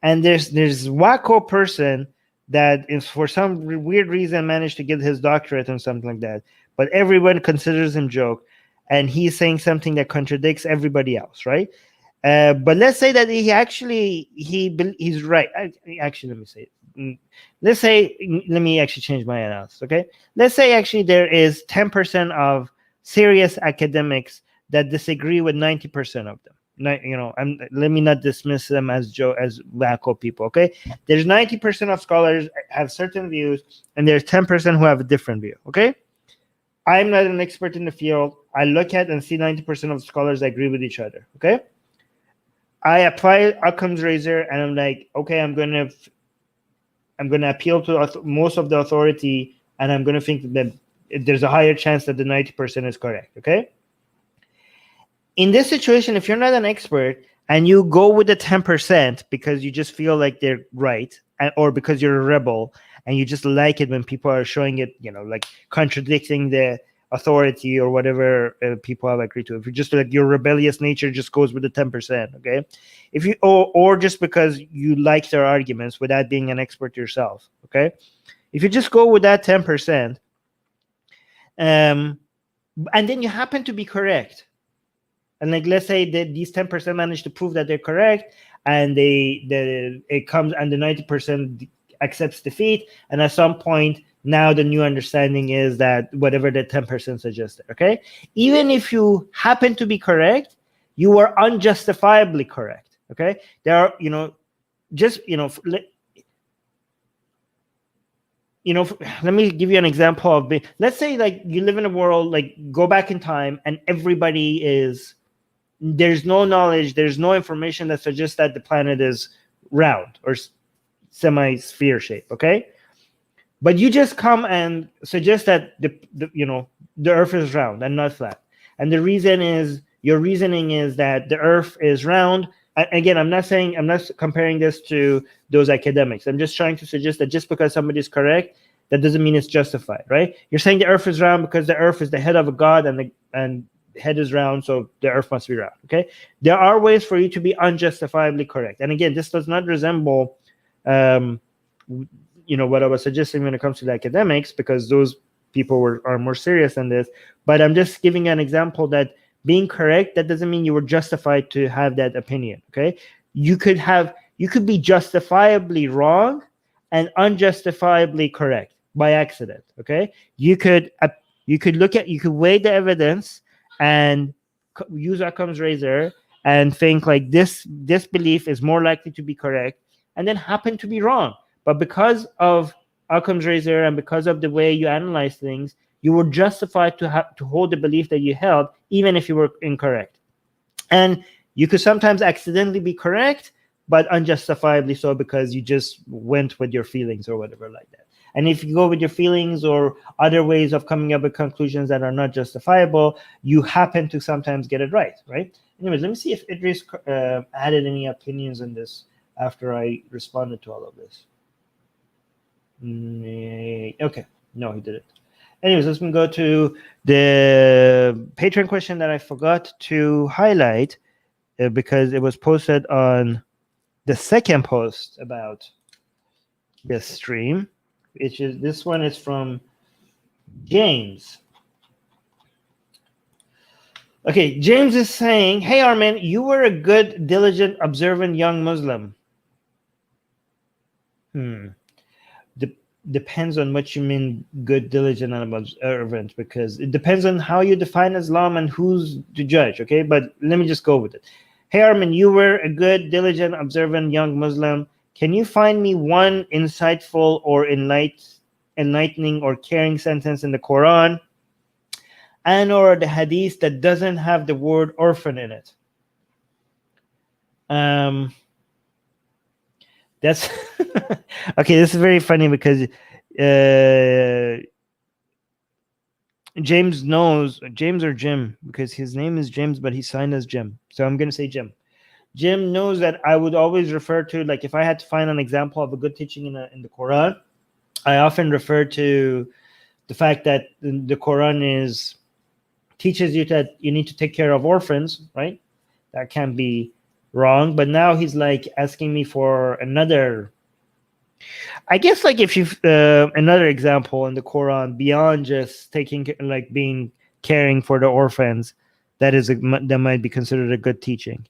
And there's wacko person that is, for some weird reason, managed to get his doctorate or something like that, but everyone considers him joke, and he's saying something that contradicts everybody else, right? But let's say that he's right. Actually, let me say it. Let me actually change my analysis, okay? Let's say actually there is 10% of serious academics that disagree with 90% of them. Let me not dismiss them as wacko people, okay? There's 90% of scholars have certain views, and there's 10% who have a different view, okay? I'm not an expert in the field. I look at and see 90% of scholars agree with each other, okay? I apply Occam's razor, and I'm like, okay, I'm gonna appeal to most of the authority, and I'm gonna think that there's a higher chance that the 90% is correct, okay? In this situation, if you're not an expert and you go with the 10% because you just feel like they're right, or because you're a rebel and you just like it when people are showing it, like contradicting the authority or whatever people have agreed to. If you're just like, your rebellious nature just goes with the 10%, okay? If you or just because you like their arguments without being an expert yourself, okay? If you just go with that 10%, and then you happen to be correct, and like, let's say that these 10% manage to prove that they're correct, and it comes and the 90% accepts defeat, and at some point now the new understanding is that whatever the 10% suggested, okay? Even if you happen to be correct, you are unjustifiably correct, okay? There are, let me give you an example of, let's say like you live in a world, like go back in time and there's no knowledge, there's no information that suggests that the planet is round or semi-sphere shape, okay? But you just come and suggest that the earth is round and not flat. And the reason is, your reasoning is that the earth is round. Again, I'm not comparing this to those academics. I'm just trying to suggest that just because somebody is correct, that doesn't mean it's justified, right? You're saying the earth is round because the earth is the head of a god, and the head is round, so the earth must be round. Okay, there are ways for you to be unjustifiably correct. And again, this does not resemble what I was suggesting when it comes to the academics, because those people are more serious than this. But I'm just giving an example that being correct, that doesn't mean you were justified to have that opinion. Okay, you could be justifiably wrong and unjustifiably correct by accident. Okay, you could weigh the evidence and use Occam's razor and think like this belief is more likely to be correct, and then happen to be wrong. But because of Occam's razor and because of the way you analyze things, you were justified to hold the belief that you held, even if you were incorrect. And you could sometimes accidentally be correct, but unjustifiably so, because you just went with your feelings or whatever like that. And if you go with your feelings or other ways of coming up with conclusions that are not justifiable, you happen to sometimes get it right? Anyways, let me see if Idris added any opinions on this after I responded to all of this. Okay, no, he didn't. Anyways, let's go to the Patreon question that I forgot to highlight because it was posted on the second post about this stream. This one is from James. Okay, James is saying, "Hey Armin, you were a good, diligent, observant young Muslim." Depends on what you mean good, diligent, and observant, because it depends on how you define Islam and who's the judge. Okay, but let me just go with it. "Hey Armin, you were a good, diligent, observant young Muslim. Can you find me one insightful or enlightening or caring sentence in the Quran and or the Hadith that doesn't have the word orphan in it?" That's okay. This is very funny because James knows, James or Jim, because his name is James, but he's signed as Jim. So I'm going to say Jim. Jim knows that I would always refer to, like, if I had to find an example of a good teaching in the Quran, I often refer to the fact that the Quran teaches you that you need to take care of orphans, right? That can't be wrong. But now he's like asking me for another, I guess, like if you another example in the Quran beyond just caring for the orphans, that might be considered a good teaching.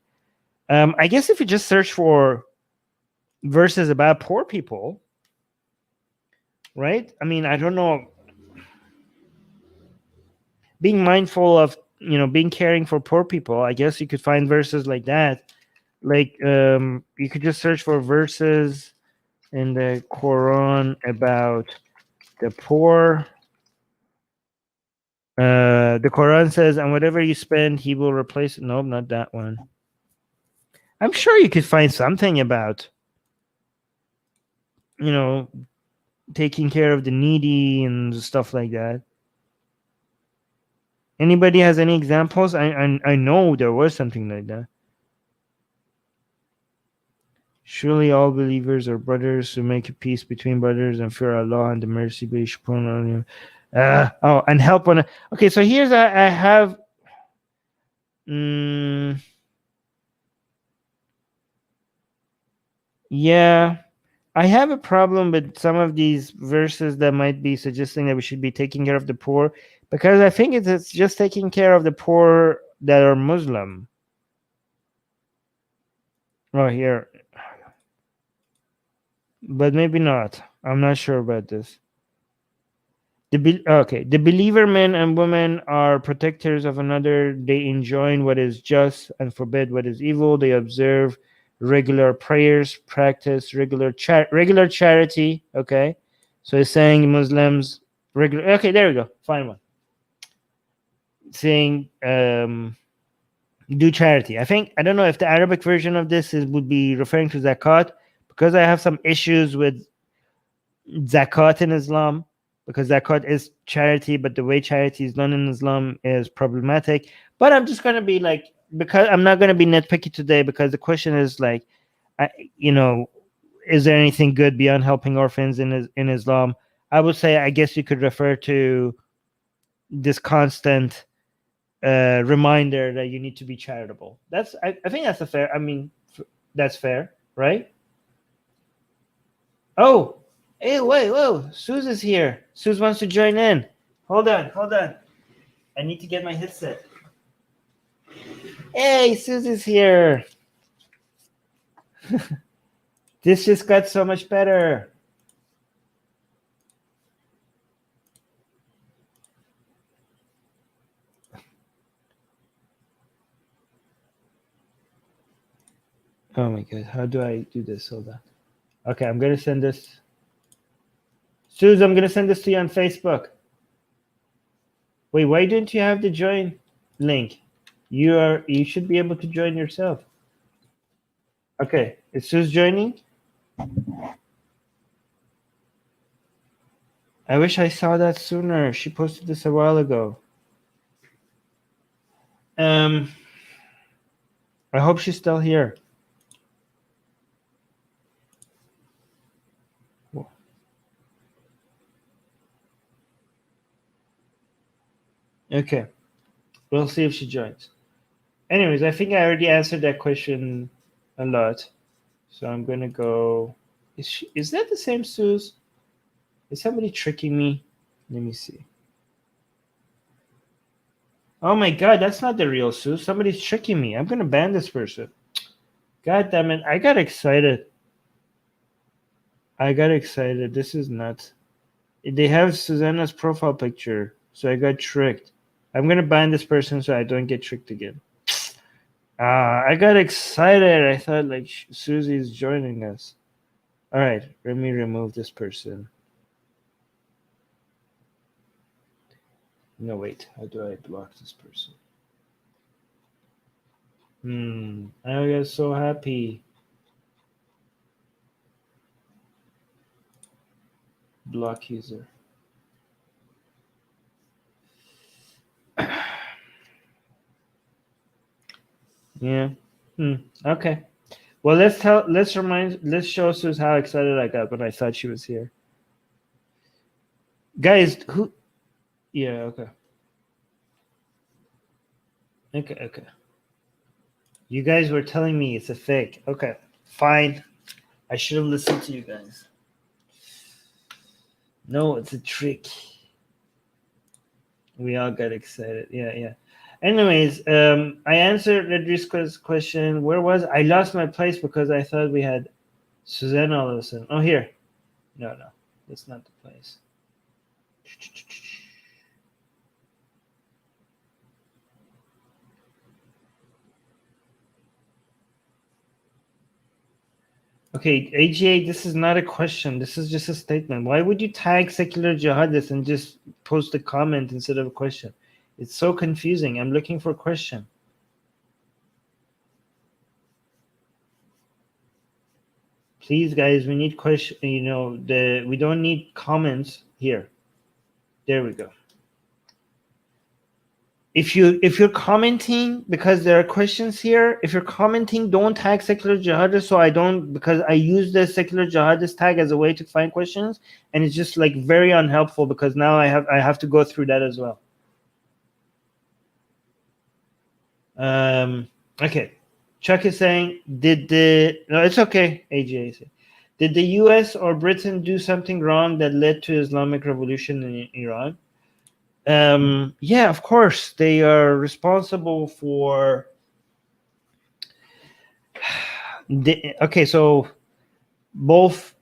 I guess if you just search for verses about poor people, right? I mean, I don't know. Being mindful of, being caring for poor people, I guess you could find verses like that. Like you could just search for verses in the Quran about the poor. The Quran says, "And whatever you spend, he will replace it." Nope, not that one. I'm sure you could find something about, taking care of the needy and stuff like that. Anybody has any examples? I know there was something like that. "Surely all believers are brothers, who make a peace between brothers and fear Allah, and the mercy be upon you." And help one. Okay, so here's I have. Yeah, I have a problem with some of these verses that might be suggesting that we should be taking care of the poor, because I think it's just taking care of the poor that are Muslim. Oh, here. But maybe not. I'm not sure about this. The believer men and women are protectors of another. They enjoin what is just and forbid what is evil. They observe regular prayers, practice regular charity. Okay, so it's saying Muslims regular. Okay, there we go. Fine one. Saying do charity. I don't know if the Arabic version of this would be referring to zakat, because I have some issues with zakat in Islam, because zakat is charity, but the way charity is done in Islam is problematic. But I'm just going to be like, because I'm not going to be nitpicky today, because the question is like, I, you know, is there anything good beyond helping orphans in Islam? I would say, I guess you could refer to this constant reminder that you need to be charitable. I think that's a fair. I mean, that's fair, right? Oh, hey, wait, whoa, Suze is here. Suze wants to join in. Hold on, hold on. I need to get my headset. Hey, Suze is here. This just got so much better. Oh my god, how do I do this? Hold on. Okay, I'm gonna send this. Suze, I'm gonna send this to you on Facebook. Wait, why didn't you have the join link? You should be able to join yourself. Okay, is Suze joining? I wish I saw that sooner. She posted this a while ago. I hope she's still here. Okay, we'll see if she joins. Anyways, I think I already answered that question a lot, so I'm gonna go. Is that the same Suze? Is somebody tricking me? Let me see. Oh my god, that's not the real Suze. Somebody's tricking me. I'm gonna ban this person. God damn it! I got excited. This is nuts. They have Susanna's profile picture, so I got tricked. I'm gonna ban this person so I don't get tricked again. I got excited. I thought like Susie's joining us. All right, let me remove this person. No, wait. How do I block this person? I got so happy. Block user. Yeah. Okay. Well, let's show Suze how excited I got when I thought she was here. Guys, who? Yeah. Okay. Okay. You guys were telling me it's a fake. Okay. Fine. I should have listened to you guys. No, it's a trick. We all got excited. Yeah. Anyways, I answered Redrisco's question. Where was I? Lost my place because I thought we had Susanna all of a sudden. Oh, here. No, that's not the place. Okay, AGA, this is not a question. This is just a statement. Why would you tag Secular Jihadists and just post a comment instead of a question? It's so confusing. I'm looking for a question. Please, guys, we need question. We don't need comments here. There we go. If you're commenting because there are questions here, if you're commenting, don't tag Secular Jihadists. So I don't, because I use the Secular Jihadist tag as a way to find questions, and it's just like very unhelpful because now I have to go through that as well. Okay. Chuck is saying, no, it's okay, AJ is saying, did the US or Britain do something wrong that led to Islamic Revolution in Iran? Yeah, of course. They are responsible for okay, so both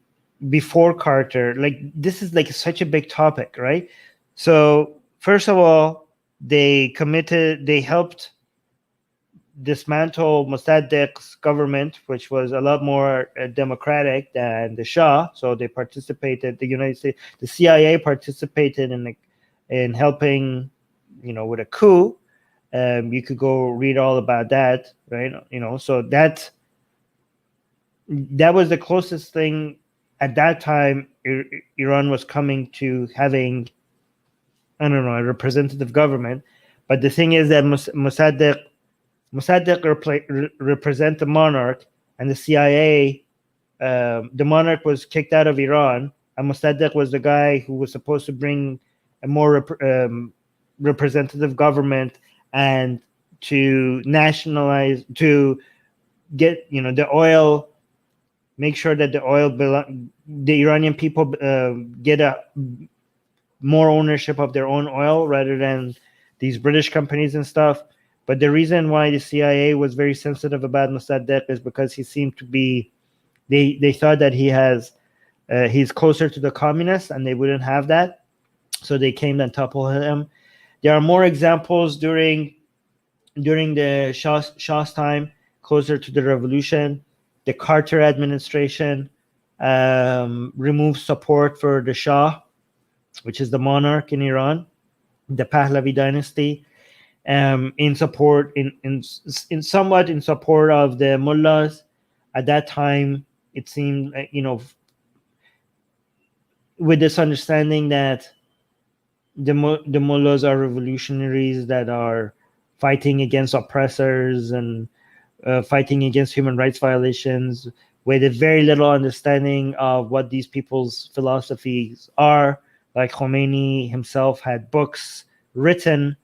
before Carter, like this is like such a big topic, right? So first of all, they helped dismantle Mossadegh's government, which was a lot more democratic than the Shah. So they participated. The United States, the CIA participated in helping, with a coup. You could go read all about that, right? So that was the closest thing at that time, Iran was coming to having, I don't know, a representative government. But the thing is that Mossadegh represent the monarch, and the CIA. The monarch was kicked out of Iran, and Mossadegh was the guy who was supposed to bring a more representative government and to nationalize, to get the oil, make sure that the Iranian people get a more ownership of their own oil rather than these British companies and stuff. But the reason why the CIA was very sensitive about Mossadegh is because he seemed to be, they thought that he's closer to the communists, and they wouldn't have that, so they came and toppled him. There are more examples during the Shah's time, closer to the revolution. The Carter administration removed support for the Shah, which is the monarch in Iran, the Pahlavi dynasty, in somewhat in support of the mullahs. At that time, it seemed, with this understanding that the mullahs are revolutionaries that are fighting against oppressors and fighting against human rights violations, with a very little understanding of what these people's philosophies are. Like Khomeini himself had books written,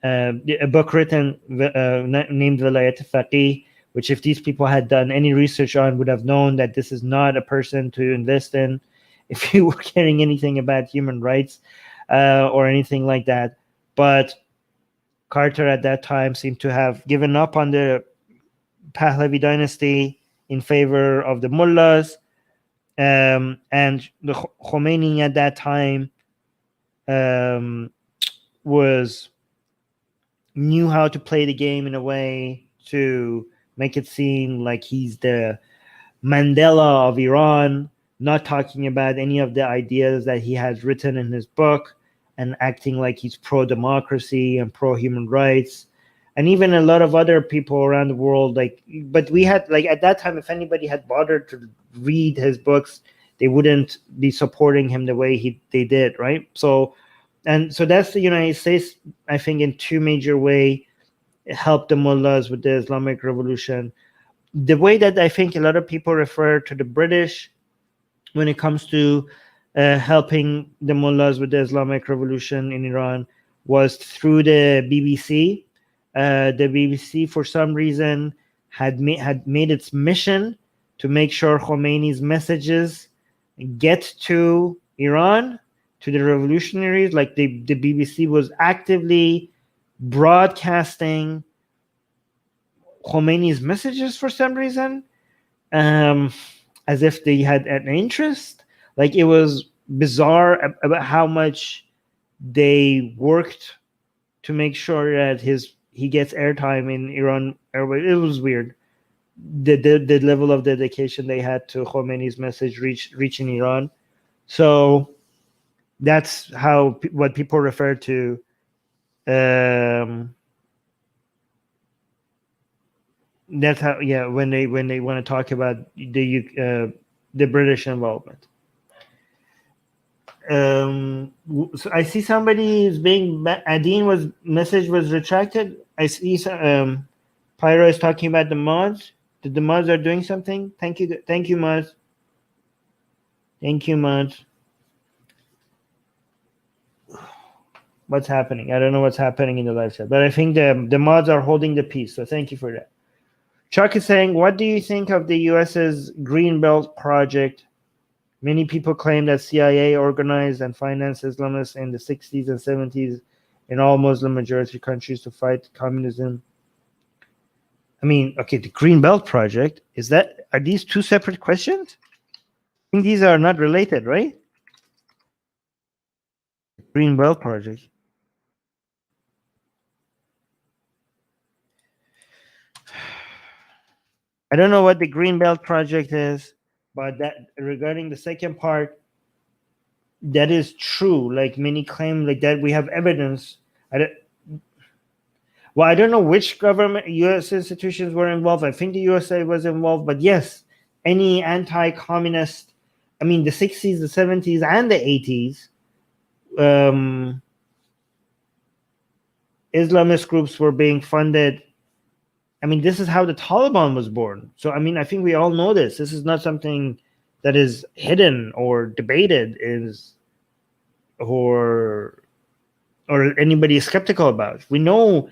a book written named Vilayat Faqih, which if these people had done any research on, would have known that this is not a person to invest in if you were caring anything about human rights or anything like that. But Carter at that time seemed to have given up on the Pahlavi dynasty in favor of the mullahs, and the Khomeini at that time knew how to play the game in a way to make it seem like he's the Mandela of Iran, not talking about any of the ideas that he has written in his book, and acting like he's pro-democracy and pro-human rights. And even a lot of other people around the world, but we had, at that time, if anybody had bothered to read his books, they wouldn't be supporting him the way they did, right? So that's the United States, I think, in two major ways, helped the mullahs with the Islamic Revolution. The way that I think a lot of people refer to the British when it comes to helping the mullahs with the Islamic Revolution in Iran was through the BBC. The BBC, for some reason, had made its mission to make sure Khomeini's messages get to Iran, to the revolutionaries. Like the BBC was actively broadcasting Khomeini's messages for some reason, as if they had an interest. Like, it was bizarre about how much they worked to make sure that he gets airtime in Iran Airways. It was weird. The level of dedication they had to Khomeini's message reaching Iran. So that's what people refer to. That's how, when they want to talk about the British involvement. So I see somebody is being Adine message was retracted. I see Pyro is talking about the mods. The mods are doing something. Thank you, mods. Thank you, mods. What's happening? I don't know what's happening in the live chat, but I think the mods are holding the peace. So thank you for that. Chuck is saying, what do you think of the US's Green Belt project? Many people claim that CIA organized and financed Islamists in the 60s and 70s in all Muslim majority countries to fight communism. I mean, okay, the Green Belt project, are these two separate questions? I think these are not related, right? Green Belt project. I don't know what the Green Belt project is, but that regarding the second part, that is true. Like, many claim like that we have evidence. I don't know which government, U.S. institutions were involved. I think the USA was involved, but yes, any anti-communist I mean, the 60s, the 70s, and the 80s, Islamist groups were being funded. I mean, this is how the Taliban was born. So, I mean, I think we all know this. This is not something that is hidden or debated, or anybody is skeptical about. We know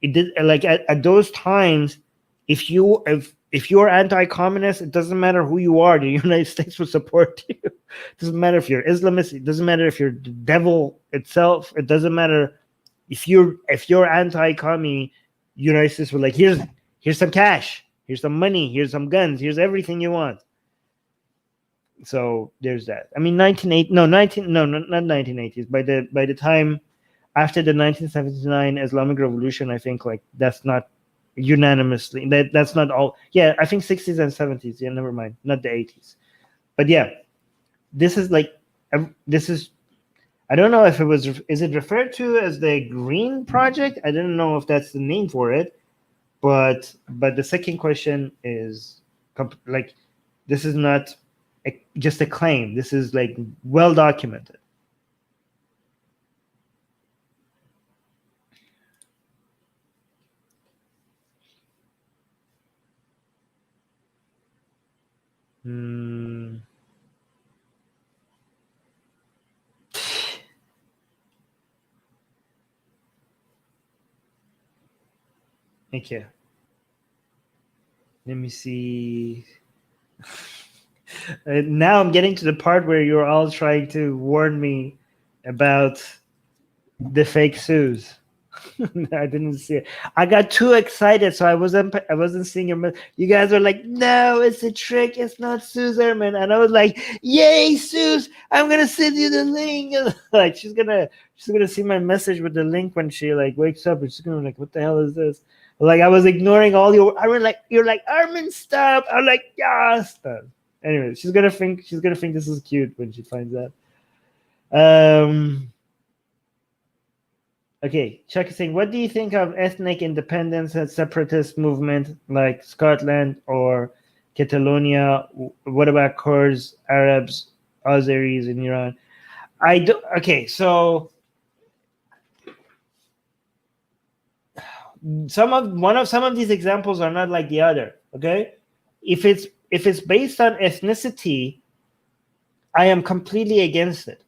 it did. Like at those times, if you are anti-communist, it doesn't matter who you are. The United States will support you. It doesn't matter if you're Islamist. It doesn't matter if you're the devil itself. It doesn't matter if you're anti-commie. United States were like, here's some cash, here's some money, here's some guns, here's everything you want. So there's that. I mean, not 1980s. By the time after the 1979 Islamic Revolution, I think like that's not unanimously, that's not all. Yeah, I think 60s and 70s. Yeah, never mind, not the 80s. But yeah, this is like, I don't know if is it referred to as the Green Project? I don't know if that's the name for it, but the second question is like, this is not just a claim. This is like well documented. Thank you. Let me see. Now I'm getting to the part where you're all trying to warn me about the fake Sues. I didn't see it. I got too excited, so I wasn't seeing your. You guys were like, "No, it's a trick. It's not Suze Ehrman," and I was like, "Yay, Suze! I'm gonna send you the link." Like she's gonna see my message with the link when she like wakes up, and she's gonna be like, "What the hell is this?" Like I was ignoring all your. I was like, "You're like Armin, stop!" I'm like, "Yeah, stop." Anyway, she's gonna think this is cute when she finds out. Okay, Chuck is saying, what do you think of ethnic independence and separatist movement like Scotland or Catalonia? What about Kurds, Arabs, Azeris in Iran? Okay, so some of these examples are not like the other. Okay, if it's based on ethnicity, I am completely against it.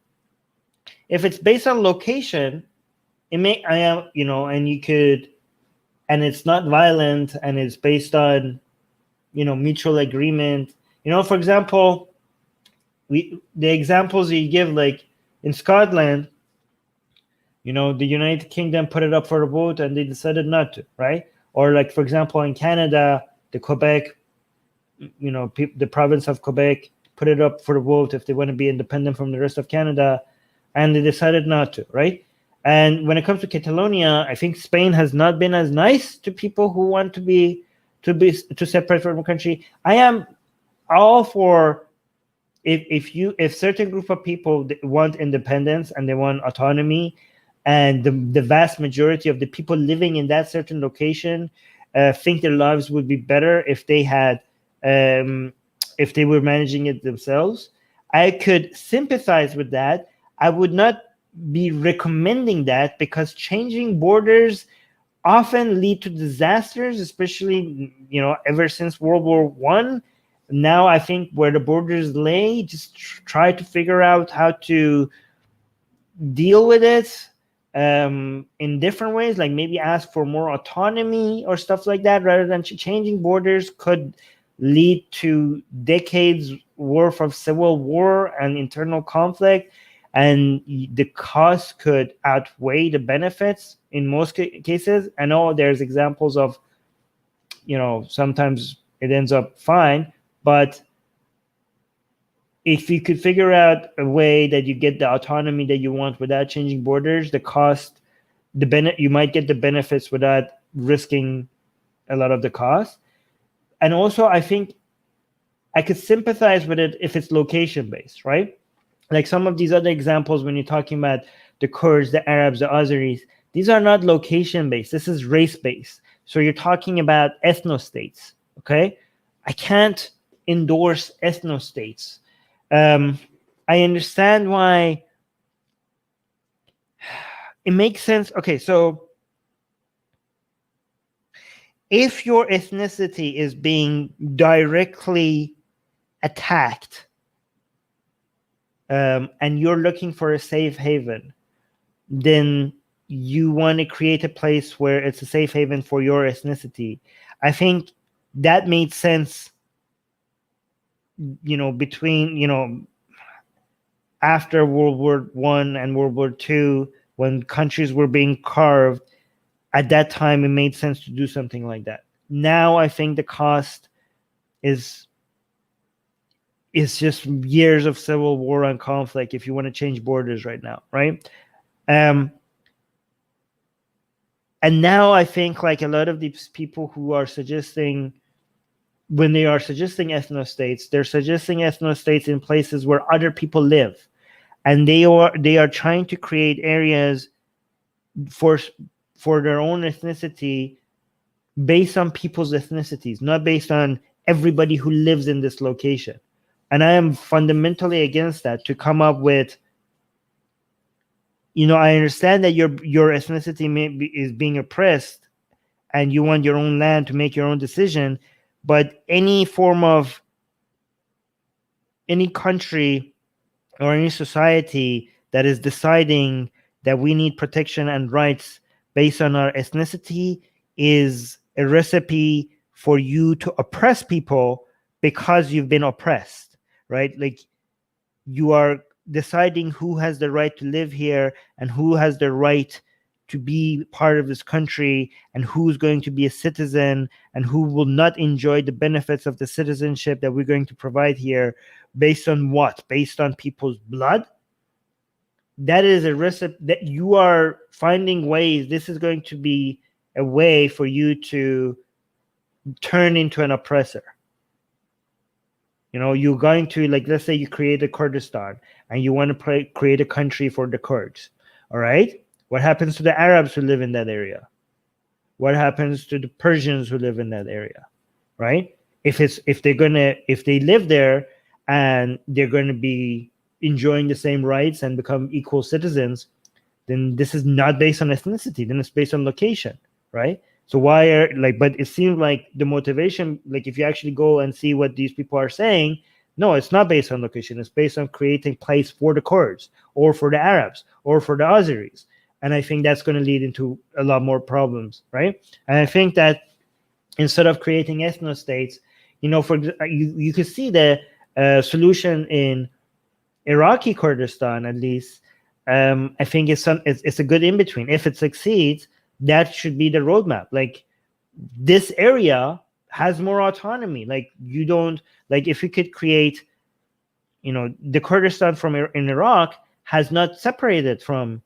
If it's based on location, and it's not violent and it's based on, mutual agreement. For example, the examples you give, like in Scotland, the United Kingdom put it up for a vote and they decided not to, right? Or like, for example, in Canada, the Quebec, the province of Quebec put it up for a vote if they want to be independent from the rest of Canada, and they decided not to, right? And when it comes to Catalonia, I think Spain has not been as nice to people who want to separate from a country. I am all for if certain group of people want independence and they want autonomy, and the vast majority of the people living in that certain location think their lives would be better if they had if they were managing it themselves, I could sympathize with that. I would not be recommending that, because changing borders often lead to disasters, especially ever since World War I. Now I think where the borders lay, just try to figure out how to deal with it in different ways, like maybe ask for more autonomy or stuff like that, rather than changing borders could lead to decades worth of civil war and internal conflict. And the cost could outweigh the benefits in most cases. I know there's examples of, sometimes it ends up fine, but if you could figure out a way that you get the autonomy that you want without changing borders, you might get the benefits without risking a lot of the cost. And also, I think I could sympathize with it if it's location-based, right? Like some of these other examples, when you're talking about the Kurds, the Arabs, the Azeris, these are not location-based. This is race-based. So you're talking about ethnostates, okay? I can't endorse ethnostates. I understand why it makes sense. Okay, so if your ethnicity is being directly attacked, and you're looking for a safe haven, then you want to create a place where it's a safe haven for your ethnicity. I think that made sense, between, after World War I and World War II, when countries were being carved. At that time, it made sense to do something like that. Now, I think the cost is just years of civil war and conflict if you want to change borders right now, right? And now I think like a lot of these people who are suggesting, when they are suggesting ethno-states, they're suggesting ethno-states in places where other people live, and they are trying to create areas for their own ethnicity based on people's ethnicities, not based on everybody who lives in this location. And I am fundamentally against that, to come up with, I understand that your ethnicity is being oppressed and you want your own land to make your own decision, but any form of any country or any society that is deciding that we need protection and rights based on our ethnicity is a recipe for you to oppress people because you've been oppressed, right? Like, you are deciding who has the right to live here and who has the right to be part of this country and who's going to be a citizen and who will not enjoy the benefits of the citizenship that we're going to provide here, based on what? Based on people's blood? That is a recipe that you are finding ways. This is going to be a way for you to turn into an oppressor. You're going to, like, let's say you create a Kurdistan and you want to create a country for the Kurds. All right. What happens to the Arabs who live in that area? What happens to the Persians who live in that area? Right. If they live there and they're going to be enjoying the same rights and become equal citizens, then this is not based on ethnicity. Then it's based on location. Right. So but it seems like the motivation, like if you actually go and see what these people are saying, no, it's not based on location. It's based on creating place for the Kurds or for the Arabs or for the Azeris. And I think that's going to lead into a lot more problems, right? And I think that instead of creating ethno-states, you could see the solution in Iraqi Kurdistan, at least. I think it's a good in-between. If it succeeds, that should be the roadmap. Like, this area has more autonomy. Like, you don't, like, if you could create, the Kurdistan in Iraq has not separated from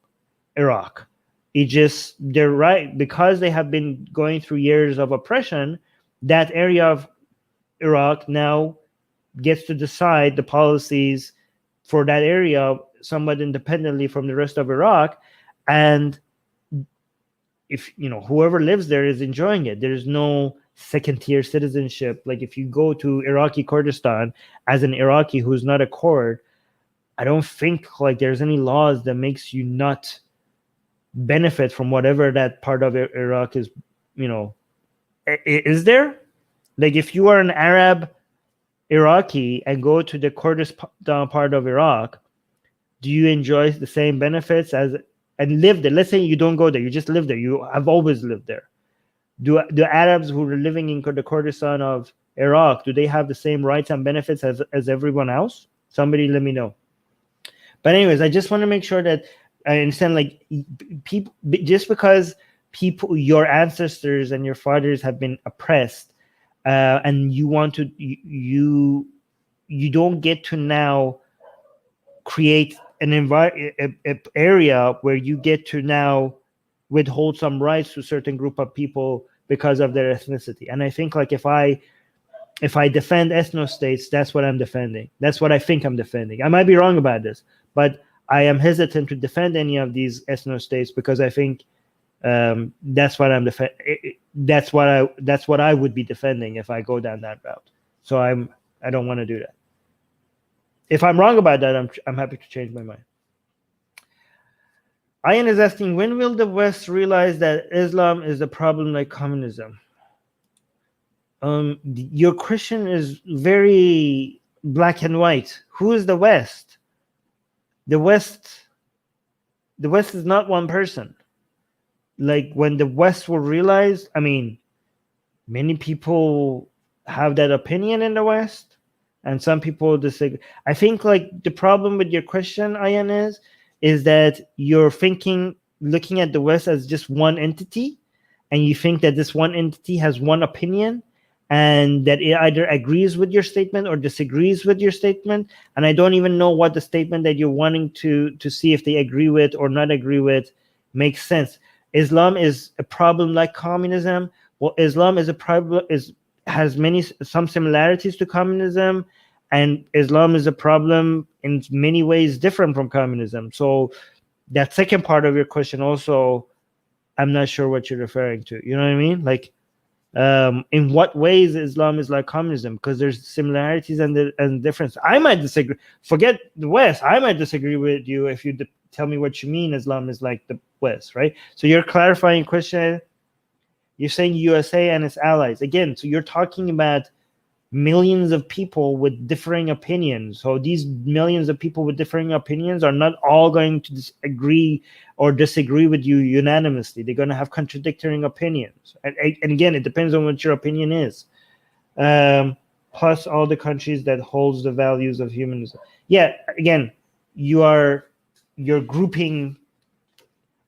Iraq. They're right, because they have been going through years of oppression. That area of Iraq now gets to decide the policies for that area somewhat independently from the rest of Iraq. And if whoever lives there is enjoying it, there's no second-tier citizenship. Like, if you go to Iraqi Kurdistan as an Iraqi who's not a Kurd, I don't think like there's any laws that makes you not benefit from whatever that part of Iraq is. Is there? Like, if you are an Arab Iraqi and go to the Kurdistan part of Iraq, do you enjoy the same benefits and live there? Let's say you don't go there, you just live there. You have always lived there. Do the Arabs who are living in the Kurdistan of Iraq, do they have the same rights and benefits as everyone else? Somebody let me know. But anyways, I just want to make sure that I understand, like, people, just because your ancestors and your fathers have been oppressed, and you want to, you don't get to now create an area where you get to now withhold some rights to a certain group of people because of their ethnicity. And I think, like, if I defend ethno-states, that's what I'm defending. That's what I think I'm defending. I might be wrong about this, but I am hesitant to defend any of these ethno-states because I think that's what I'm that's what I would be defending if I go down that route. So I don't want to do that. If I'm wrong about that, I'm happy to change my mind. Ian is asking, when will the West realize that Islam is a problem like communism? Your question is very black and white. Who is the West? The West is not one person. Like, when the West will realize, I mean, many people have that opinion in the West, and some people disagree. I think, like, the problem with your question, Ian, is that you're looking at the West as just one entity, and you think that this one entity has one opinion, and that it either agrees with your statement or disagrees with your statement. And I don't even know what the statement that you're wanting to see if they agree with or not agree with makes sense. Islam is a problem like communism. Well, Islam is a problem, has some similarities to communism, and Islam is a problem in many ways different from communism. So that second part of your question also, I'm not sure what you're referring to. You know what I mean? Like, in what ways Islam is like communism? Because there's similarities and difference. I might disagree. Forget the West. I might disagree with you if you tell me what you mean Islam is like the West, right? So you're clarifying question. You're saying USA and its allies. Again, so you're talking about millions of people with differing opinions. So these millions of people with differing opinions are not all going to agree or disagree with you unanimously. They're going to have contradictory opinions. And again, it depends on what your opinion is. Plus all the countries that holds the values of humanism. Yeah, again, you're grouping,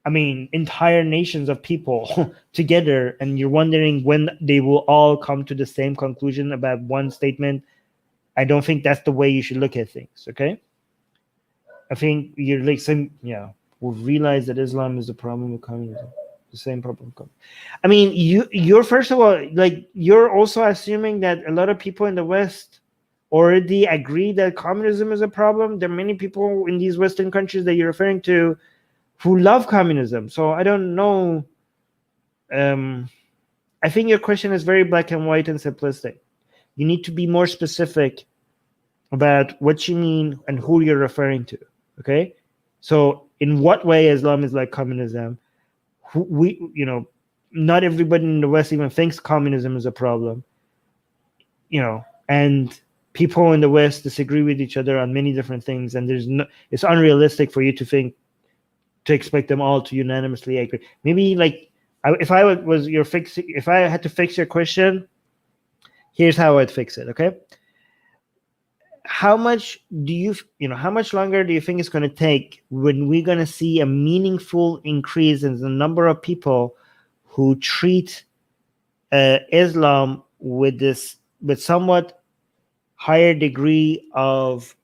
I mean, entire nations of people together, and you're wondering when they will all come to the same conclusion about one statement. I don't think that's the way you should look at things, okay? I think you're like we'll realize that Islam is a problem with communism. The same problem. I mean, you're first of all, like, you're also assuming that a lot of people in the West already agree that communism is a problem. There are many people in these Western countries that you're referring to who love communism. So I don't know. I think your question is very black and white and simplistic. You need to be more specific about what you mean and who you're referring to. Okay? So in what way Islam is like communism? Not everybody in the West even thinks communism is a problem. And people in the West disagree with each other on many different things, and it's unrealistic for you to expect them all to unanimously agree. Maybe, like, if I had to fix your question, here's how I'd fix it. Okay. How much longer do you think it's going to take when we're going to see a meaningful increase in the number of people who treat Islam with somewhat higher degree of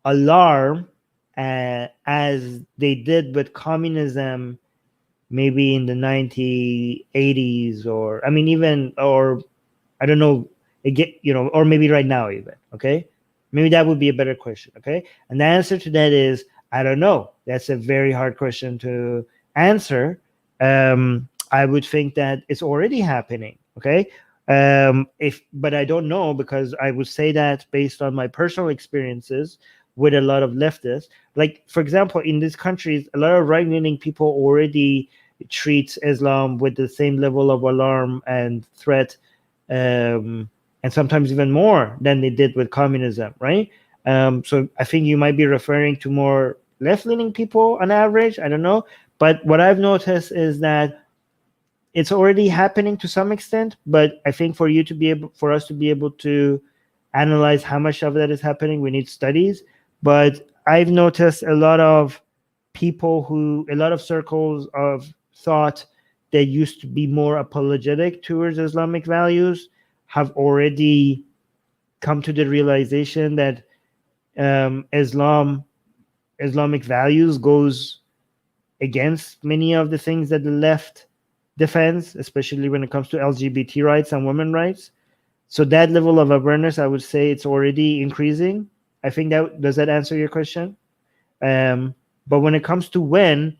alarm as they did with communism, maybe in the 1980s, or I don't know, or maybe right now even, okay? Maybe that would be a better question, okay? And the answer to that is, I don't know. That's a very hard question to answer. I would think that it's already happening, okay? But I don't know, because I would say that based on my personal experiences with a lot of leftists. Like, for example, in these countries, a lot of right-leaning people already treat Islam with the same level of alarm and threat, and sometimes even more than they did with communism, right? So I think you might be referring to more left-leaning people on average. I don't know. But what I've noticed is that it's already happening to some extent, but I think for us to be able to analyze how much of that is happening, we need studies. But I've noticed a lot of circles of thought that used to be more apologetic towards Islamic values have already come to the realization that Islamic values goes against many of the things that the left defends, especially when it comes to LGBT rights and women's rights. So that level of awareness, I would say, it's already increasing. I think does that answer your question? But when it comes to when,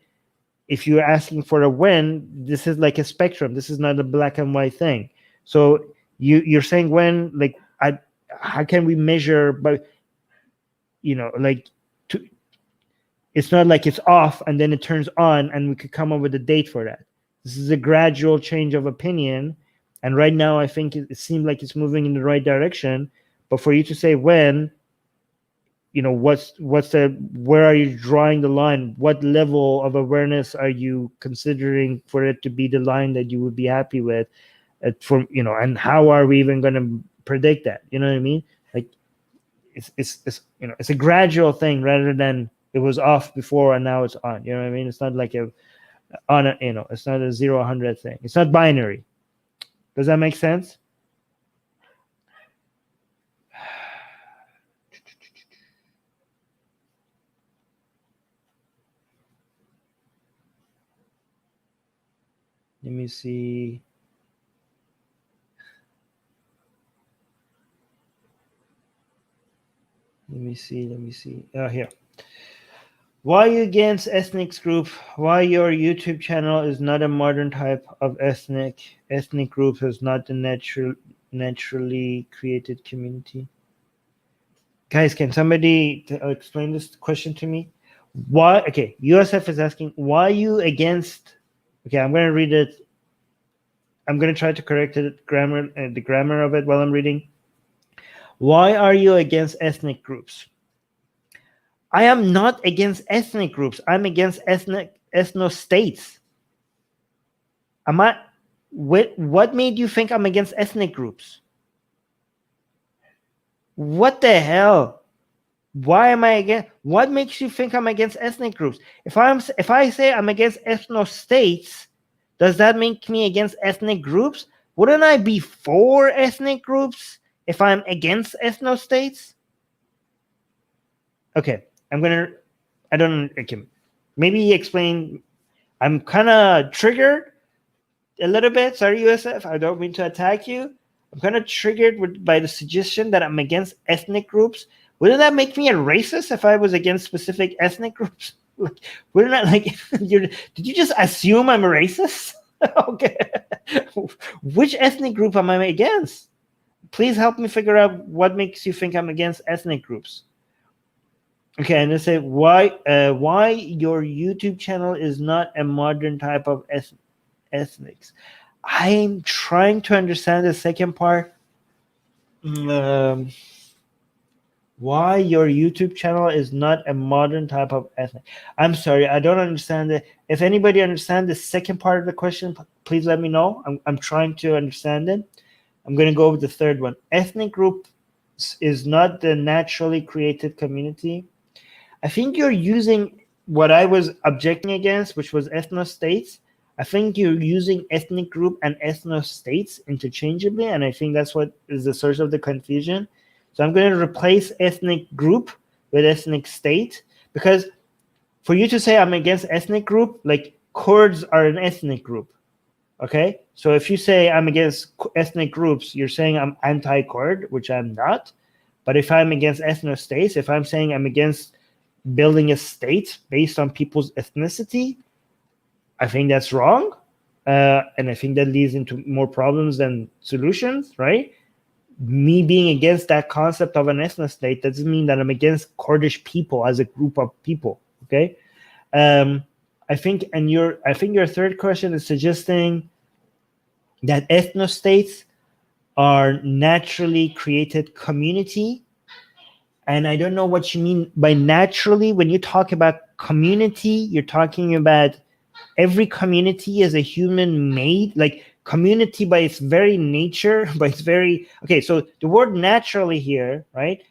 if you're asking for a when, this is like a spectrum. This is not a black and white thing. So you're saying when, like, how can we measure? But like it's not like it's off and then it turns on and we could come up with a date for that. This is a gradual change of opinion. And right now, I think it seems like it's moving in the right direction. But for you to say when, where are you drawing the line? What level of awareness are you considering for it to be the line that you would be happy with? And how are we even going to predict that? You know what I mean? Like, it's a gradual thing rather than it was off before and now it's on. You know what I mean? It's not like it's not a 0-100 thing. It's not binary. Does that make sense? Let me see. Let me see. Oh, here. Why are you against ethnic group? Why your YouTube channel is not a modern type of ethnic group, is not the naturally created community? Guys, can somebody explain this question to me? Why? Okay, USF is asking, why are you against? Okay, I'm going to read it. I'm going to try to correct the grammar of it while I'm reading. Why are you against ethnic groups? I am not against ethnic groups. I'm against ethno-states. What made you think I'm against ethnic groups? What the hell? Why am I against? What makes you think I'm against ethnic groups? If I say I'm against ethno-states, does that make me against ethnic groups? Wouldn't I be for ethnic groups if I'm against ethno-states? Okay. Maybe explain. I'm kind of triggered a little bit. Sorry, USF. I don't mean to attack you. I'm kind of triggered by the suggestion that I'm against ethnic groups. Wouldn't that make me a racist if I was against specific ethnic groups? Wouldn't that did you just assume I'm a racist? Okay. Which ethnic group am I against? Please help me figure out what makes you think I'm against ethnic groups. Okay, and they say why your YouTube channel is not a modern type of ethnics. I'm trying to understand the second part. Why your YouTube channel is not a modern type of ethnic. I'm sorry, I don't understand it. If anybody understands the second part of the question, please let me know. I'm trying to understand it. I'm going to go with the third one. Ethnic group is not the naturally created community. I think you're using what I was objecting against, which was ethno-states. I think you're using ethnic group and ethno-states interchangeably, and I think that's what is the source of the confusion. So I'm going to replace ethnic group with ethnic state, because for you to say I'm against ethnic group, like Kurds are an ethnic group. Okay? So if you say I'm against ethnic groups, you're saying I'm anti-Kurd, which I'm not. But if I'm against ethno-states, if I'm saying I'm against building a state based on people's ethnicity, I think that's wrong. And I think that leads into more problems than solutions, right? Me being against that concept of an ethno-state doesn't mean that I'm against Kurdish people as a group of people, okay? I think your third question is suggesting that ethno-states are naturally created community. And I don't know what you mean by naturally. When you talk about community, you're talking about every community is a human made, like community by its very nature, okay, so the word naturally here, right?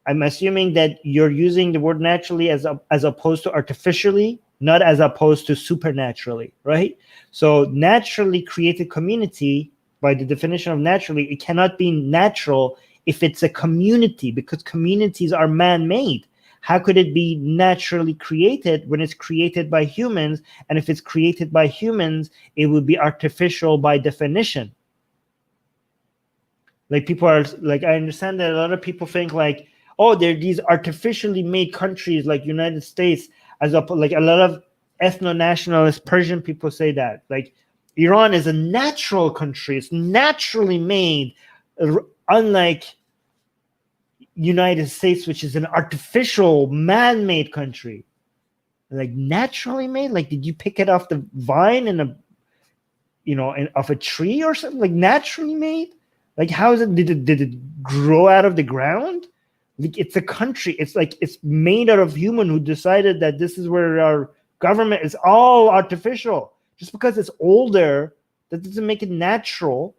I'm assuming that you're using the word naturally as opposed to artificially, not as opposed to supernaturally, right? So naturally created community, by the definition of naturally, it cannot be natural if it's a community, because communities are man-made. How could it be naturally created when it's created by humans? And if it's created by humans, it would be artificial by definition. Like people are like, I understand that a lot of people think like, oh, there are these artificially made countries like United States, like a lot of ethno-nationalist Persian people say that. Like Iran is a natural country, it's naturally made, unlike United States, which is an artificial, man-made country, like naturally made. Like, did you pick it off the vine in a, off a tree or something? Like naturally made? Like, how is it? Did it grow out of the ground? Like, it's a country. It's like it's made out of human who decided that this is where our government is. All artificial. Just because it's older, that doesn't make it natural.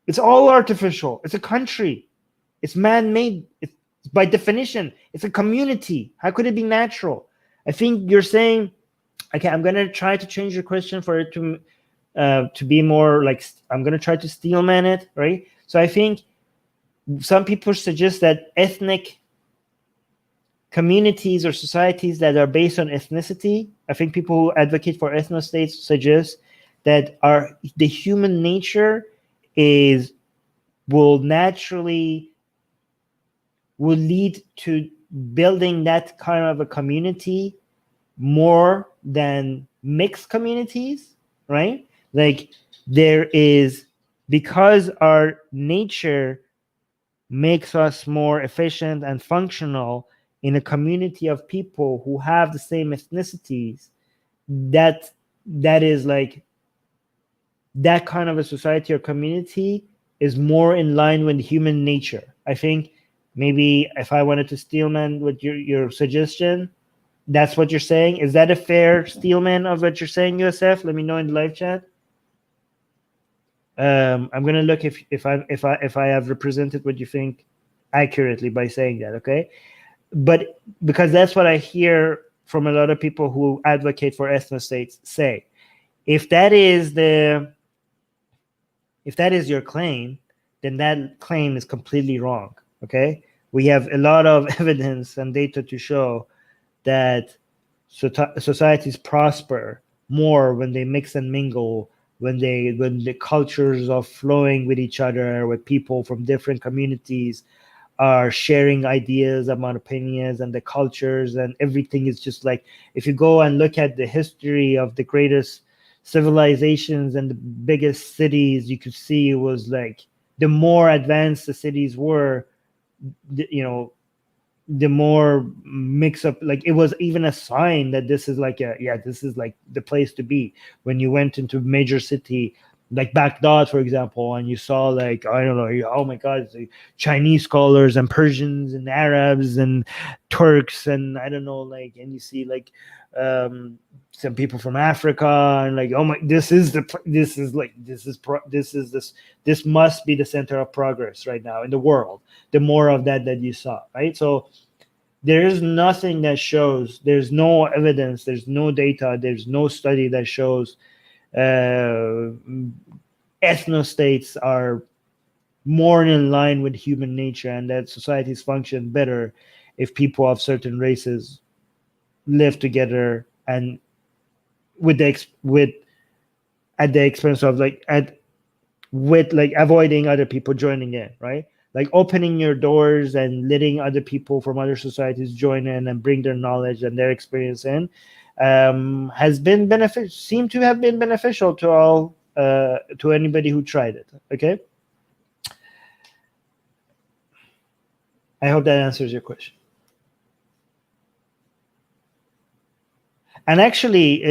It's all artificial. It's a country. It's man-made. It's by definition. It's a community. How could it be natural? I think you're saying, okay, I'm going to try to change your question for it to be more like, I'm going to try to steelman it, right? So I think some people suggest that ethnic communities or societies that are based on ethnicity, I think people who advocate for ethnostates suggest that the human nature will lead to building that kind of a community more than mixed communities, right? Like, because our nature makes us more efficient and functional in a community of people who have the same ethnicities, that is like, that kind of a society or community is more in line with human nature. I think maybe if I wanted to steelman with your suggestion, that's what you're saying. Is that a fair steelman of what you're saying, Yosef? Let me know in the live chat. I'm gonna look if I have represented what you think accurately by saying that, okay? But because that's what I hear from a lot of people who advocate for ethnostates say. If that is your claim, then that claim is completely wrong, okay? We have a lot of evidence and data to show that societies prosper more when they mix and mingle, when the cultures are flowing with each other, with people from different communities are sharing ideas about opinions and the cultures, and everything is just like, if you go and look at the history of the greatest civilizations and the biggest cities, you could see it was like, the more advanced the cities were, the more mix up, like it was even a sign that this is like this is like the place to be. When you went into a major city like Baghdad, for example, and you saw like, I don't know, oh my God, it's like Chinese scholars and Persians and Arabs and Turks and I don't know, like, and you see like some people from Africa and like, oh my, this must be the center of progress right now in the world. The more of that you saw, right? So there is nothing that shows, there's no evidence, there's no data, there's no study that shows ethnostates are more in line with human nature and that societies function better if people of certain races live together and at the expense of avoiding other people joining in, right? Like opening your doors and letting other people from other societies join in and bring their knowledge and their experience in seemed to have been beneficial to all, to anybody who tried it. Okay, I hope that answers your question. And actually,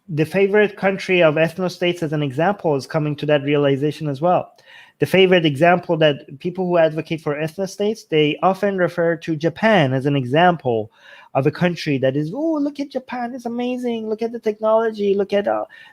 the favorite country of ethnostates as an example is coming to that realization as well. The favorite example that people who advocate for ethnostates, they often refer to Japan as an example of a country that is, oh, look at Japan, it's amazing. Look at the technology, look at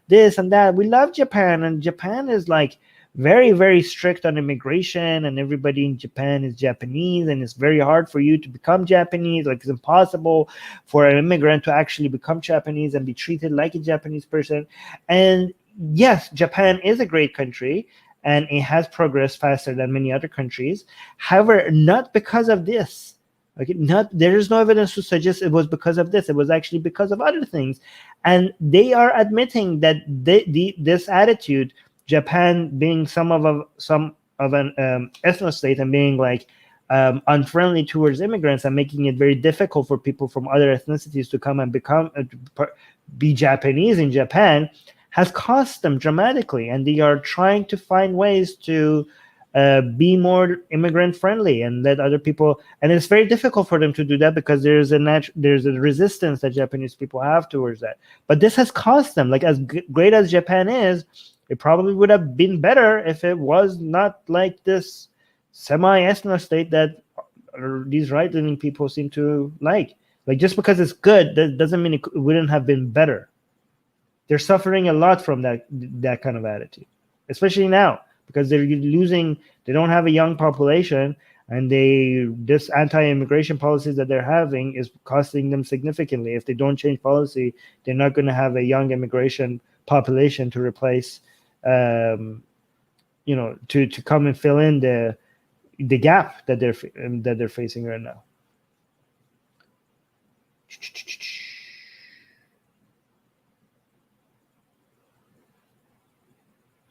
this and that. We love Japan. And Japan is like very, very strict on immigration, and everybody in Japan is Japanese, and it's very hard for you to become Japanese. Like, it's impossible for an immigrant to actually become Japanese and be treated like a Japanese person. And yes, Japan is a great country, and it has progressed faster than many other countries. However, not because of this. Okay, there is no evidence to suggest it was because of this. It was actually because of other things. And they are admitting that this attitude, Japan being some of an ethnostate and being like unfriendly towards immigrants and making it very difficult for people from other ethnicities to come and be Japanese in Japan, has cost them dramatically. And they are trying to find ways to be more immigrant friendly and let other people. And it's very difficult for them to do that because there's a resistance that Japanese people have towards that. But this has cost them. Like, as great as Japan is, it probably would have been better if it was not like this semi-ethno state that these right-leaning people seem to like. Like, just because it's good, that doesn't mean it wouldn't have been better. They're suffering a lot from that kind of attitude, especially now, because they're losing. They don't have a young population, and this anti-immigration policies that they're having is costing them significantly. If they don't change policy, they're not going to have a young immigration population to replace, to come and fill in the gap that they're facing right now.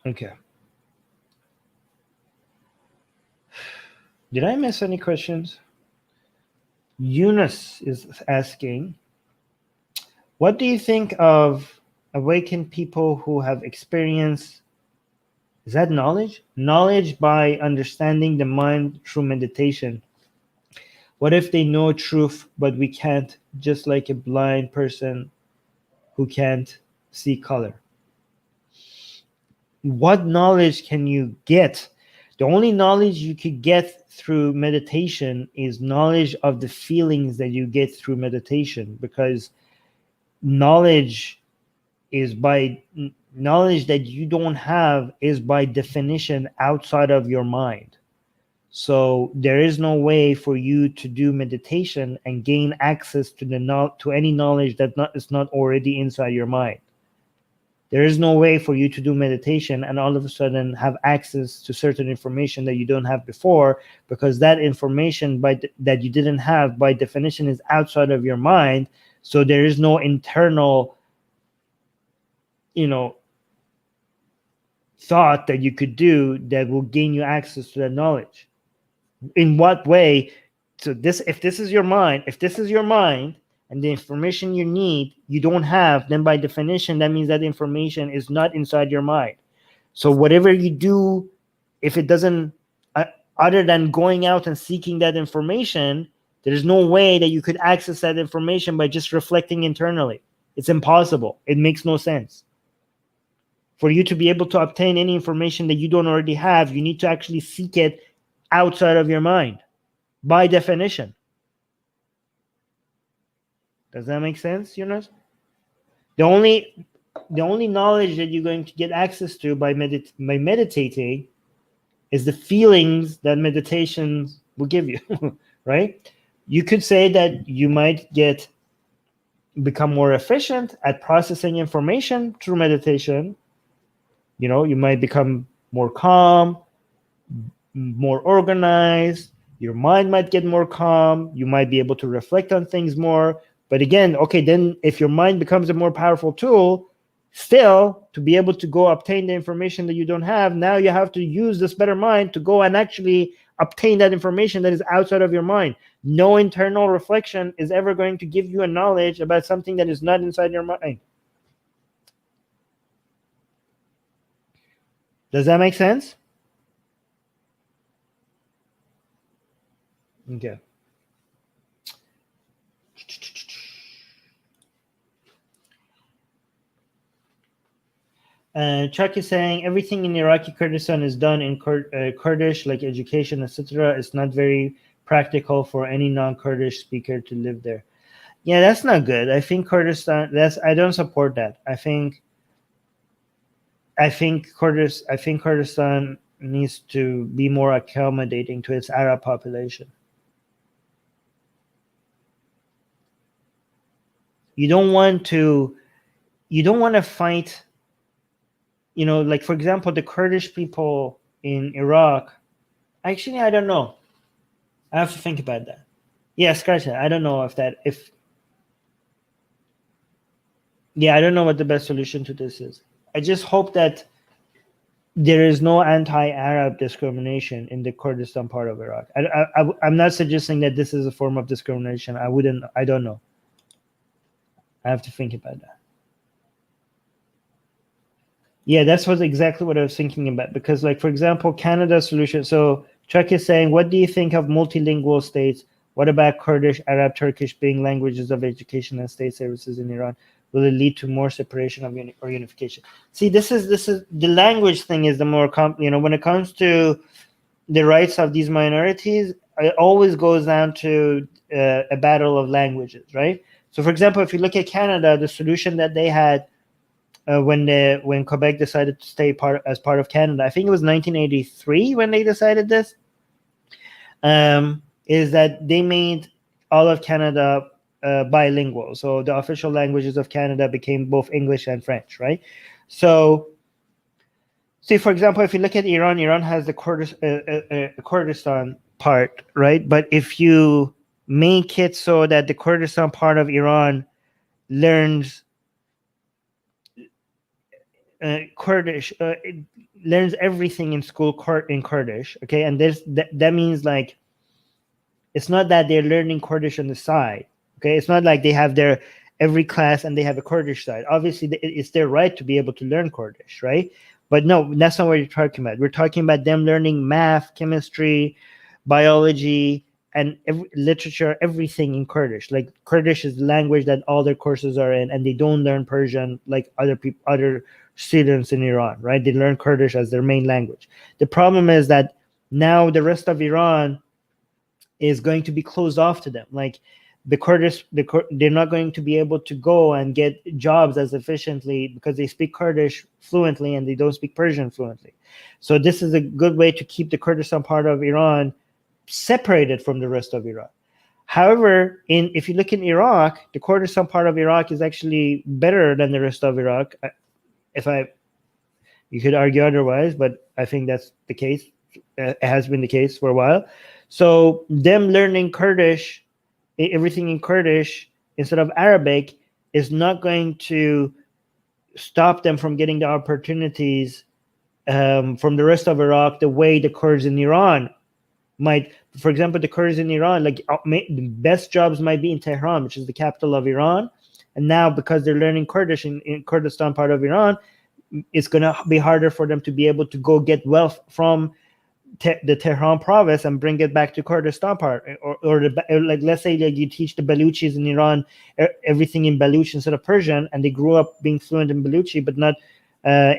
Okay. Did I miss any questions? Eunice is asking, what do you think of awakened people who have experienced, is that knowledge? Knowledge by understanding the mind through meditation. What if they know truth, but we can't, just like a blind person who can't see color? What knowledge can you get? The only knowledge you could get through meditation is knowledge of the feelings that you get through meditation, because knowledge that you don't have is by definition outside of your mind. So there is no way for you to do meditation and gain access to any knowledge that is not already inside your mind. There is no way for you to do meditation and all of a sudden have access to certain information that you don't have before, because that information that you didn't have by definition is outside of your mind. So there is no internal, thought that you could do that will gain you access to that knowledge. In what way? So if this is your mind, and the information you need you don't have, then by definition that means that information is not inside your mind. So whatever you do, if it doesn't, other than going out and seeking that information, there's no way that you could access that information by just reflecting internally. It's impossible. It makes no sense. For you to be able to obtain any information that you don't already have, you need to actually seek it outside of your mind, by definition. Does that make sense, Yunus? The only knowledge that you're going to get access to by meditating is the feelings that meditation will give you, right? You could say that you might become more efficient at processing information through meditation. You might become more calm, more organized. Your mind might get more calm. You might be able to reflect on things more. But again, okay, then if your mind becomes a more powerful tool, still, to be able to go obtain the information that you don't have, now you have to use this better mind to go and actually obtain that information that is outside of your mind. No internal reflection is ever going to give you a knowledge about something that is not inside your mind. Does that make sense? Okay. Chuck is saying everything in Iraqi Kurdistan is done in Kurdish, like education, etc. It's not very practical for any non-Kurdish speaker to live there. Yeah, that's not good. I think Kurdistan. I don't support that. I think Kurdistan needs to be more accommodating to its Arab population. You don't want to fight. Like, for example, the Kurdish people in Iraq. Actually, I don't know. I have to think about that. Yeah, scratch that. I don't know I don't know what the best solution to this is. I just hope that there is no anti-Arab discrimination in the Kurdistan part of Iraq. I'm not suggesting that this is a form of discrimination. I don't know. I have to think about that. Yeah, that's what exactly what I was thinking about. Because, like, for example, Canada's solution. So Chuck is saying, what do you think of multilingual states? What about Kurdish, Arab, Turkish being languages of education and state services in Iran? Will it lead to more separation of or unification? See, this is the language thing is the more when it comes to the rights of these minorities, it always goes down to a battle of languages, right? So, for example, if you look at Canada, the solution that they had when Quebec decided to stay as part of Canada, I think it was 1983 when they decided this, is that they made all of Canada bilingual. So the official languages of Canada became both English and French, right? So, see, for example, if you look at Iran, Iran has the Kurdistan part, right? But if you make it so that the Kurdistan part of Iran learns Kurdish, learns everything in school in Kurdish, okay? And that means, like, it's not that they're learning Kurdish on the side, okay? It's not like they have their every class and they have a Kurdish side. Obviously, it's their right to be able to learn Kurdish, right? But no, that's not what you're talking about. We're talking about them learning math, chemistry, biology, and literature, everything in Kurdish. Like, Kurdish is the language that all their courses are in, and they don't learn Persian like other students in Iran, right? They learn Kurdish as their main language. The problem is that now the rest of Iran is going to be closed off to them. Like, the Kurdish, they're not going to be able to go and get jobs as efficiently because they speak Kurdish fluently and they don't speak Persian fluently. So this is a good way to keep the Kurdistan part of Iran separated from the rest of Iran. However, if you look in Iraq, the Kurdistan part of Iraq is actually better than the rest of Iraq. You could argue otherwise, but I think that's the case. It has been the case for a while. So them learning Kurdish, everything in Kurdish instead of Arabic, is not going to stop them from getting the opportunities from the rest of Iraq the way the Kurds in Iran might. For example, the Kurds in Iran, like, the best jobs might be in Tehran, which is the capital of Iran. And now, because they're learning Kurdish in Kurdistan part of Iran, it's going to be harder for them to be able to go get wealth from the Tehran province and bring it back to Kurdistan part, or like, let's say that you teach the Baluchis in Iran everything in Baluch instead of Persian, and they grew up being fluent in Baluchi but not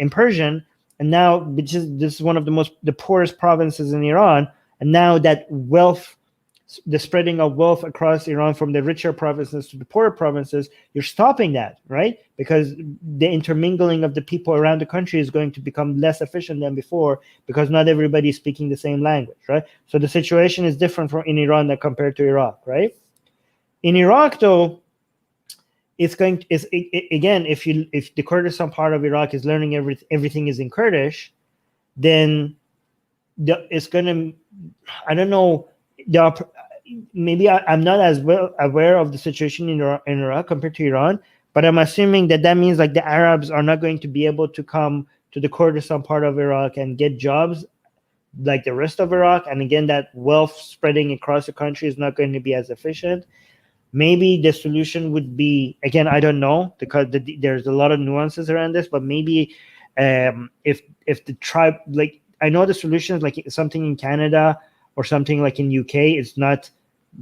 in Persian, and now this is one of the poorest provinces in Iran, and now that wealth, the spreading of wealth across Iran from the richer provinces to the poorer provinces, you're stopping that, right? Because the intermingling of the people around the country is going to become less efficient than before, because not everybody is speaking the same language, right? So the situation is different in Iran than compared to Iraq, right? In Iraq, though, again, if the Kurdistan part of Iraq is learning everything is in Kurdish, then it's going to, I don't know, maybe I'm not as well aware of the situation in Iraq compared to Iran, but I'm assuming that means, like, the Arabs are not going to be able to come to the Kurdistan part of Iraq and get jobs like the rest of Iraq. And again, that wealth spreading across the country is not going to be as efficient. Maybe the solution would be, again, I don't know, because there's a lot of nuances around this, but maybe if the tribe, like, I know the solution is like something in Canada or something like in UK, it's not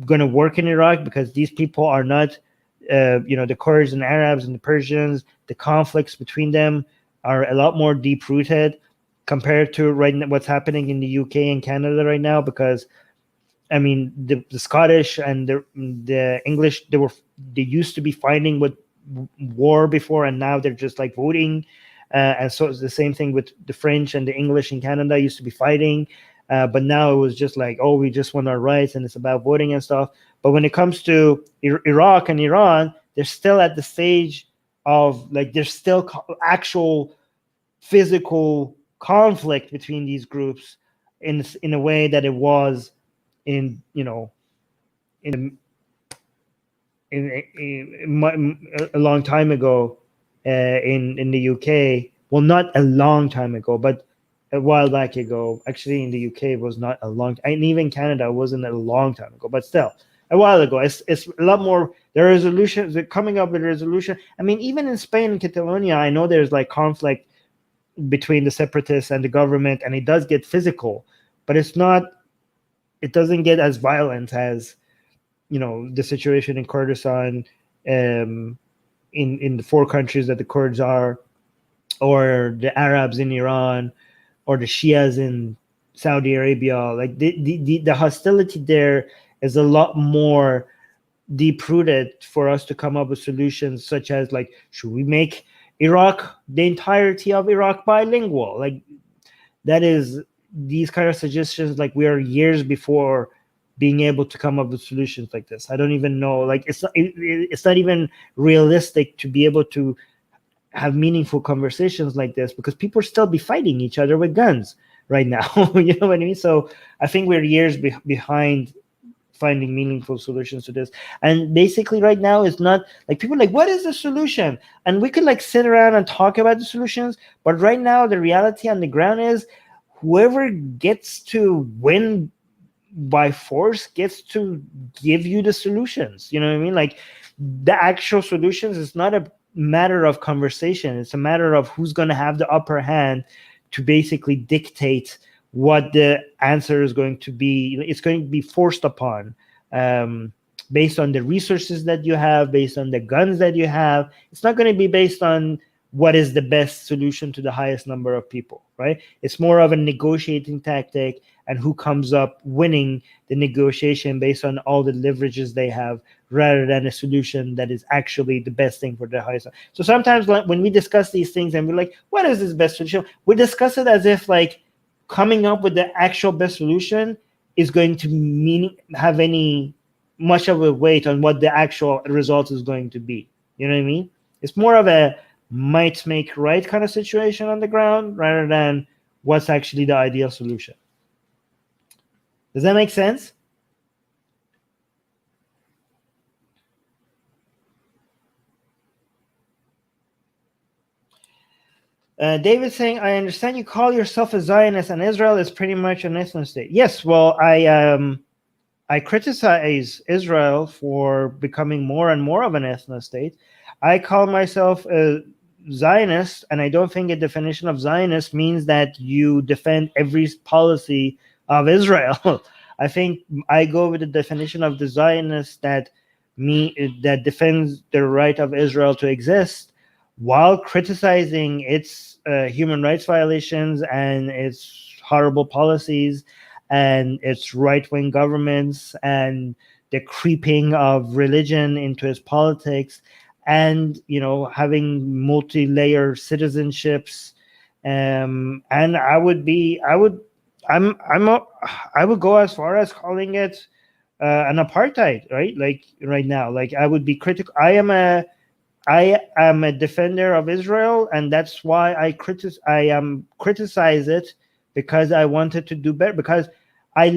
going to work in Iraq, because these people are not, the Kurds and Arabs and the Persians, the conflicts between them are a lot more deep-rooted compared to right now what's happening in the UK and Canada right now. Because, I mean, the Scottish and the English, they used to be fighting with war before, and now they're just like voting. And so it's the same thing with the French and the English in Canada, used to be fighting. But now it was just like, oh, we just want our rights, and it's about voting and stuff. But when it comes to Iraq and Iran, they're still at the stage of, like, there's still actual physical conflict between these groups in a way that it was in a long time ago in the UK. Well, not a long time ago, but a while back ago. Actually, in the UK, it was not a long time. And even Canada wasn't a long time ago, but still a while ago. It's a lot more. There are resolutions. They're coming up with a resolution. I mean, even in Spain and Catalonia, I know there's like conflict between the separatists and the government, and it does get physical, but it doesn't get as violent as, the situation in Kurdistan, in the four countries that the Kurds are, or the Arabs in Iran, or the Shias in Saudi Arabia. Like the hostility there is a lot more deep-rooted for us to come up with solutions, such as, like, should we make Iraq, the entirety of Iraq, bilingual? Like, that is these kind of suggestions, like, we are years before being able to come up with solutions like this. I don't even know, like, it's not even realistic to be able to have meaningful conversations like this, because people still be fighting each other with guns right now. You know what I mean? So I think we're years behind finding meaningful solutions to this. And basically right now, it's not like, people are like, what is the solution? And we could, like, sit around and talk about the solutions, but right now the reality on the ground is whoever gets to win by force gets to give you the solutions. You know what I mean? Like, the actual solutions is not a matter of conversation. It's a matter of who's going to have the upper hand to basically dictate what the answer is going to be. It's going to be forced upon, based on the resources that you have, based on the guns that you have. It's not going to be based on what is the best solution to the highest number of people, right? It's more of a negotiating tactic, and who comes up winning the negotiation based on all the leverages they have, rather than a solution that is actually the best thing for the highest. So sometimes, like, when we discuss these things and we're like, what is this best solution? We discuss it as if, like, coming up with the actual best solution is going to have any much of a weight on what the actual result is going to be. You know what I mean? It's more of a might make right kind of situation on the ground, rather than what's actually the ideal solution. Does that make sense? David saying, I understand you call yourself a Zionist, and Israel is pretty much an ethno state. Yes, well, I criticize Israel for becoming more and more of an ethno state. I call myself a Zionist, and I don't think a definition of Zionist means that you defend every policy of Israel. I think I go with the definition of the Zionist that defends the right of Israel to exist, while criticizing its human rights violations and its horrible policies and its right-wing governments and the creeping of religion into its politics, and having multi-layer citizenships. And I would go as far as calling it an apartheid, right? Like, right now, like, I would be critical. I am a defender of Israel, and that's why I criticize it, because I wanted to do better, because I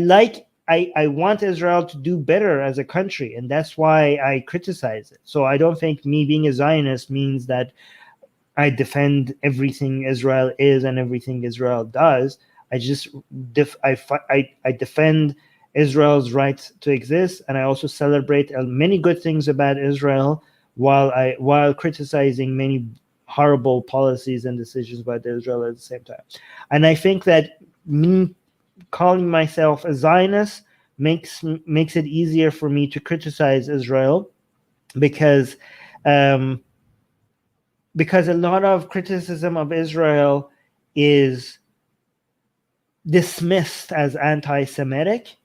want Israel to do better as a country, and that's why I criticize it. So I don't think me being a Zionist means that I defend everything Israel is and everything Israel does. I just I defend Israel's right to exist, and I also celebrate many good things about Israel, while criticizing many horrible policies and decisions by Israel at the same time. And I think that me calling myself a Zionist makes it easier for me to criticize Israel, because a lot of criticism of Israel is dismissed as anti-Semitic.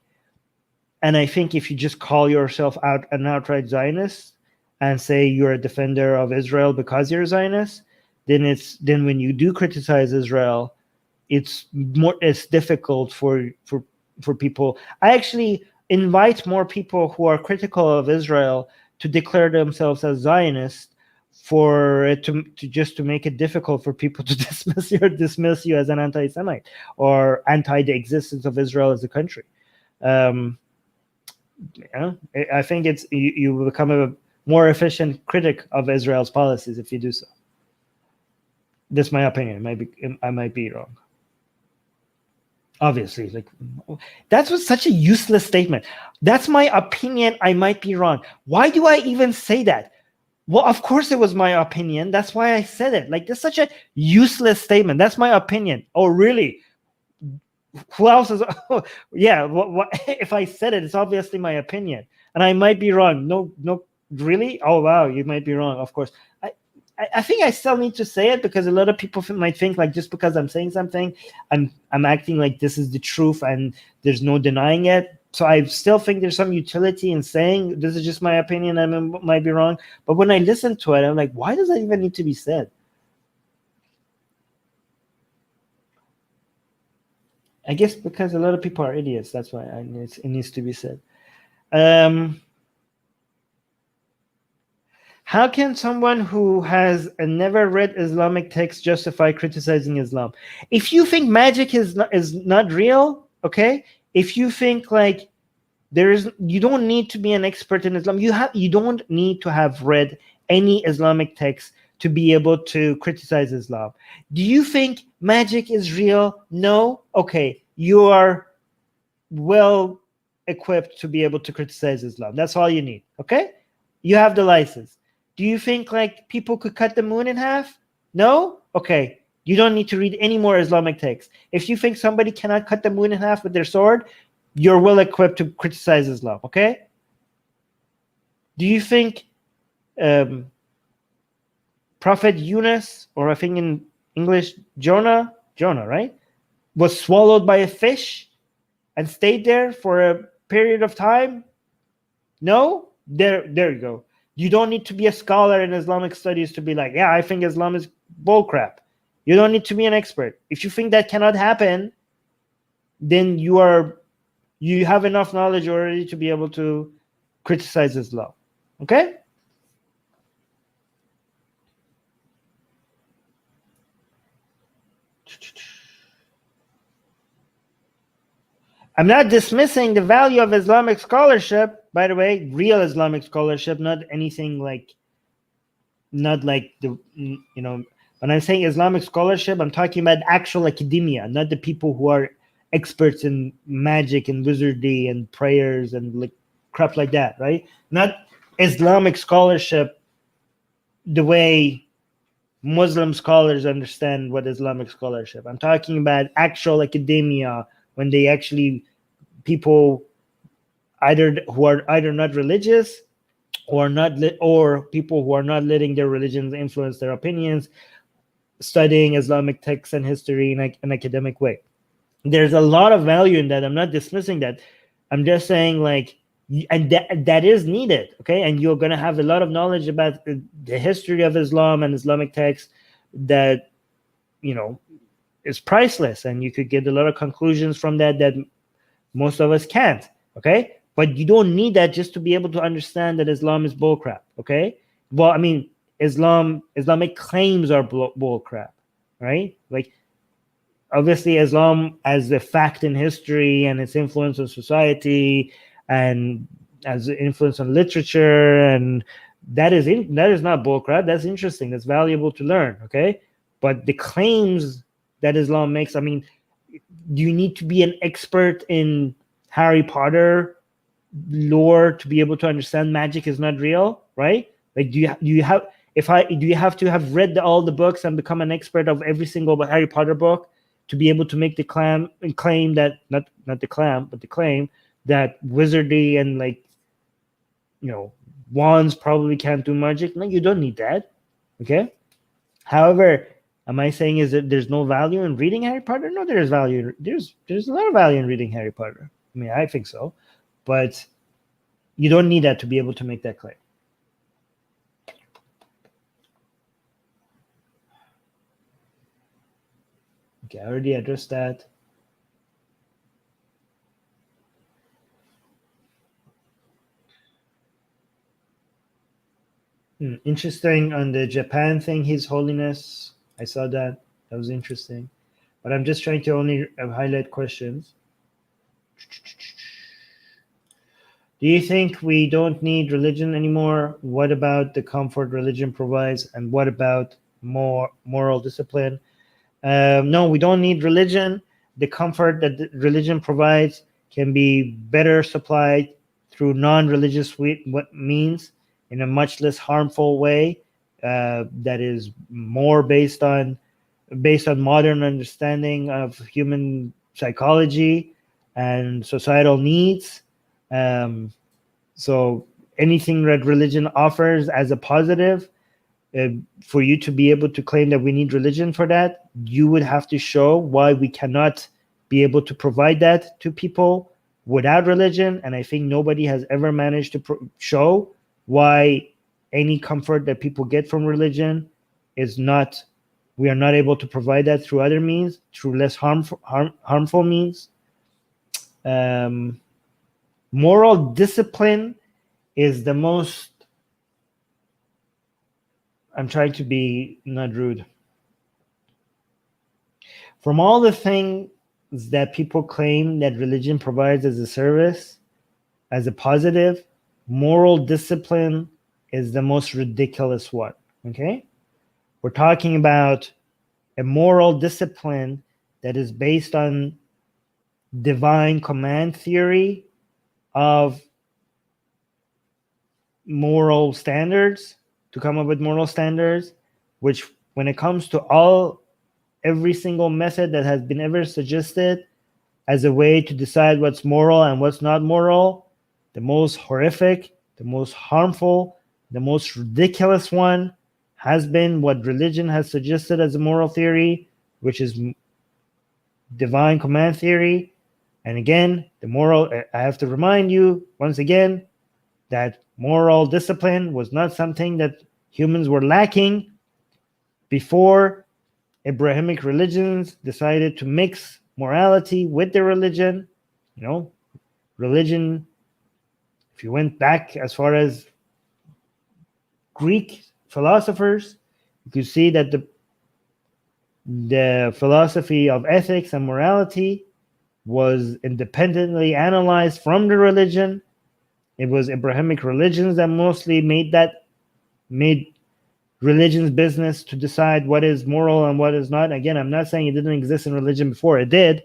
And I think if you just call yourself an outright Zionist and say you're a defender of Israel because you're a Zionist, then when you do criticize Israel, it's difficult for people. I actually invite more people who are critical of Israel to declare themselves as Zionists, to make it difficult for people to dismiss you as an anti-Semite or anti the existence of Israel as a country. I think you become a more efficient critic of Israel's policies if you do so. That's my opinion. I might be wrong. Obviously, like, that was such a useless statement. That's my opinion. I might be wrong. Why do I even say that? Well, of course it was my opinion. That's why I said it. Like, that's such a useless statement. That's my opinion. Oh, really? Who else is? Oh, yeah. What? If I said it, it's obviously my opinion, and I might be wrong. No, no, really? Oh, wow, you might be wrong. Of course. I think I still need to say it because a lot of people might think like just because I'm saying something, I'm acting like this is the truth and there's no denying it. So I still think there's some utility in saying this is just my opinion. I might be wrong, but when I listen to it, I'm like, why does that even need to be said? I guess because a lot of people are idiots. That's why it needs to be said. How can someone who has never read Islamic text justify criticizing Islam? If you think magic is not real, okay? If you think like you don't need to be an expert in Islam. You don't need to have read any Islamic text to be able to criticize Islam. Do you think magic is real? No? Okay, you are well equipped to be able to criticize Islam. That's all you need, okay? You have the license. Do you think like people could cut the moon in half? No? Okay. You don't need to read any more Islamic texts. If you think somebody cannot cut the moon in half with their sword, you're well equipped to criticize Islam, okay? Do you think Prophet Yunus, or I think in English, Jonah, right, was swallowed by a fish and stayed there for a period of time? No? There you go. You don't need to be a scholar in Islamic studies to be like, yeah, I think Islam is bullcrap. You don't need to be an expert. If you think that cannot happen, then you have enough knowledge already to be able to criticize Islam. Okay? I'm not dismissing the value of Islamic scholarship, by the way, real Islamic scholarship, not anything like, not like the, when I'm saying Islamic scholarship, I'm talking about actual academia, not the people who are experts in magic and wizardry and prayers and like crap like that, right? Not Islamic scholarship the way Muslim scholars understand what Islamic scholarship. I'm talking about actual academia, when they actually, people who are either not religious or or people who are not letting their religions influence their opinions, studying Islamic texts and history in an academic way. There's a lot of value in that. I'm not dismissing that. I'm just saying like, and that is needed, okay? And you're going to have a lot of knowledge about the history of Islam and Islamic texts that, is priceless, and you could get a lot of conclusions from that most of us can't, okay? But you don't need that just to be able to understand that Islam is bullcrap, okay? Well, I mean, Islamic claims are bullcrap, right? Like, obviously, Islam as a fact in history and its influence on society and as an influence on literature, and that is not bullcrap. That's interesting. That's valuable to learn, okay? But the claims that Islam makes, I mean, do you need to be an expert in Harry Potter lore to be able to understand magic is not real, right? Like, do you have to have read all the books and become an expert of every single Harry Potter book to be able to make the claim that not the claim that wizardry and like, wands probably can't do magic? No, you don't need that, okay? However, am I saying is that there's no value in reading Harry Potter? No, there is value. There's a lot of value in reading Harry Potter. I mean, I think so, but you don't need that to be able to make that claim. Okay, I already addressed that. Interesting on the Japan thing, His Holiness. I saw that. That was interesting. But I'm just trying to only highlight questions. Do you think we don't need religion anymore? What about the comfort religion provides? And what about more moral discipline? No, we don't need religion. The comfort that the religion provides can be better supplied through non-religious means. in a much less harmful way, that is more based on modern understanding of human psychology and societal needs. So anything that religion offers as a positive, for you to be able to claim that we need religion for that, you would have to show why we cannot be able to provide that to people without religion. And I think nobody has ever managed to show why any comfort that people get from religion is not, we are not able to provide that through other means, through less harmful means. Moral discipline is the most, I'm trying to be not rude. From all the things that people claim that religion provides as a service, as a positive, moral discipline is the most ridiculous one. Okay? We're talking about a moral discipline that is based on divine command theory of moral standards, to come up with moral standards, which when it comes to every single method that has been ever suggested as a way to decide what's moral and what's not moral, the most horrific, the most harmful, the most ridiculous one has been what religion has suggested as a moral theory, which is divine command theory. And again, I have to remind you once again that moral discipline was not something that humans were lacking before Abrahamic religions decided to mix morality with their religion. Religion, if you went back as far as Greek philosophers, you could see that the philosophy of ethics and morality was independently analyzed from the religion. It was Abrahamic religions that mostly made religion's business to decide what is moral and what is not. Again, I'm not saying it didn't exist in religion before. It did.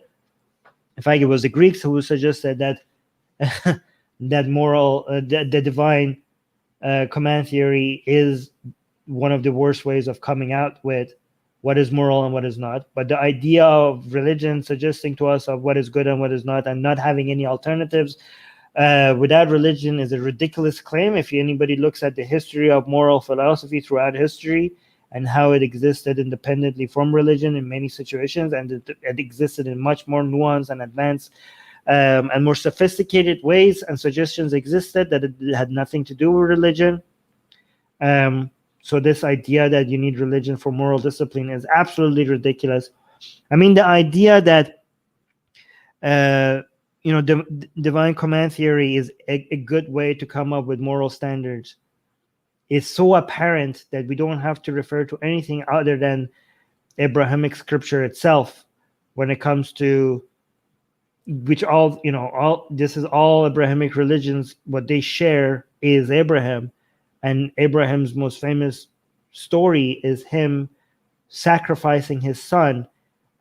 In fact, it was the Greeks who suggested that that moral, the divine command theory is one of the worst ways of coming out with what is moral and what is not. But the idea of religion suggesting to us of what is good and what is not, and not having any alternatives without religion, is a ridiculous claim. If anybody looks at the history of moral philosophy throughout history and how it existed independently from religion in many situations, and it existed in much more nuanced and advanced and more sophisticated ways, and suggestions existed that it had nothing to do with religion. So this idea that you need religion for moral discipline is absolutely ridiculous. I mean, the idea that divine command theory is a good way to come up with moral standards is so apparent that we don't have to refer to anything other than Abrahamic scripture itself when it comes to which this is all Abrahamic religions. What they share is Abraham, and Abraham's most famous story is him sacrificing his son,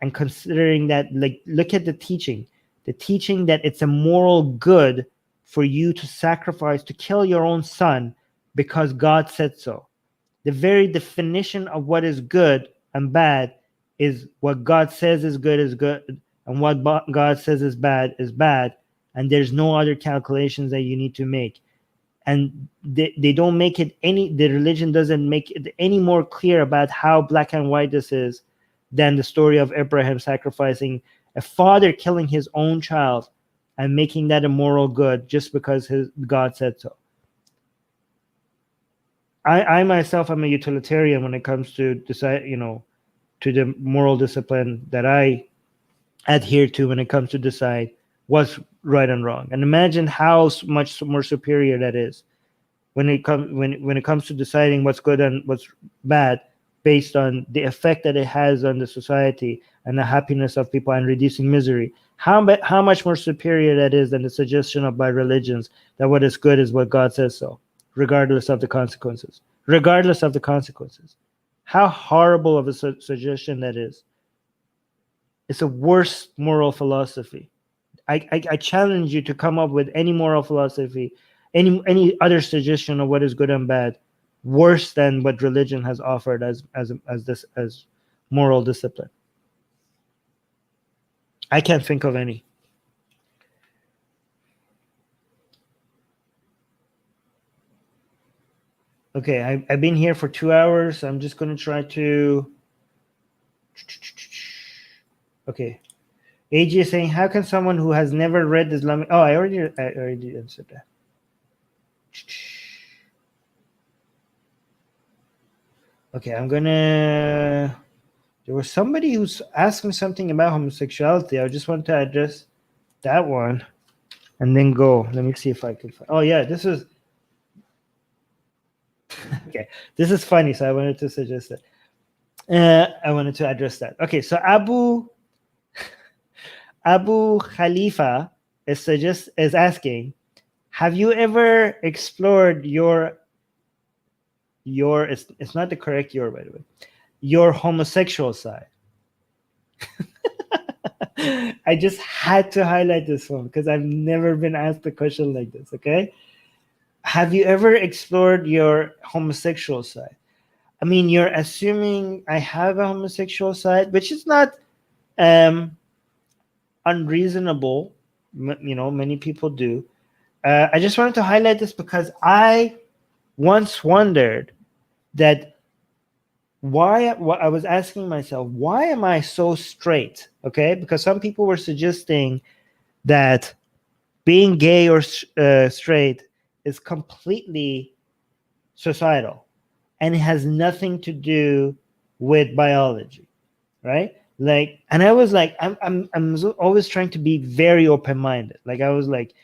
and considering that, like, look at the teaching that it's a moral good for you to sacrifice, to kill your own son because God said so. The very definition of what is good and bad is what God says is good, and what God says is bad, and there's no other calculations that you need to make. And they don't make it the religion doesn't make it any more clear about how black and white this is than the story of Abraham sacrificing, a father killing his own child and making that a moral good just because God said so. I myself am a utilitarian when it comes to decide, to the moral discipline that I adhere to when it comes to decide what's right and wrong. And imagine how much more superior that is when it comes to deciding what's good and what's bad based on the effect that it has on the society and the happiness of people and reducing misery. How much more superior that is than the suggestion by religions that what is good is what God says so, regardless of the consequences. How horrible of a suggestion that is. It's a worse moral philosophy. I challenge you to come up with any moral philosophy any other suggestion of what is good and bad worse than what religion has offered as moral discipline? I can't think of any. Okay, I've been here for 2 hours. I'm just going to try to... Okay. AG is saying, how can someone who has never read Islamic... Oh, I already answered that. Okay, I'm going to... There was somebody who's asking something about homosexuality. I just want to address that one and then go. Let me see if I can find... Oh, yeah, this is... Okay, this is funny, so I wanted to suggest that. I wanted to address that. Okay, so Abu Khalifa is asking, have you ever explored your it's not the correct your, by the way, your homosexual side? I just had to highlight this one because I've never been asked a question like this. Okay, have you ever explored your homosexual side? I mean, you're assuming I have a homosexual side, which is not unreasonable. You know, many people do. I just wanted to highlight this because I once wondered that I was asking myself, why am I so straight? Okay, because some people were suggesting that being gay or straight is completely societal and it has nothing to do with biology, right? Like, and I was like, I'm always trying to be very open-minded. Like, I was like,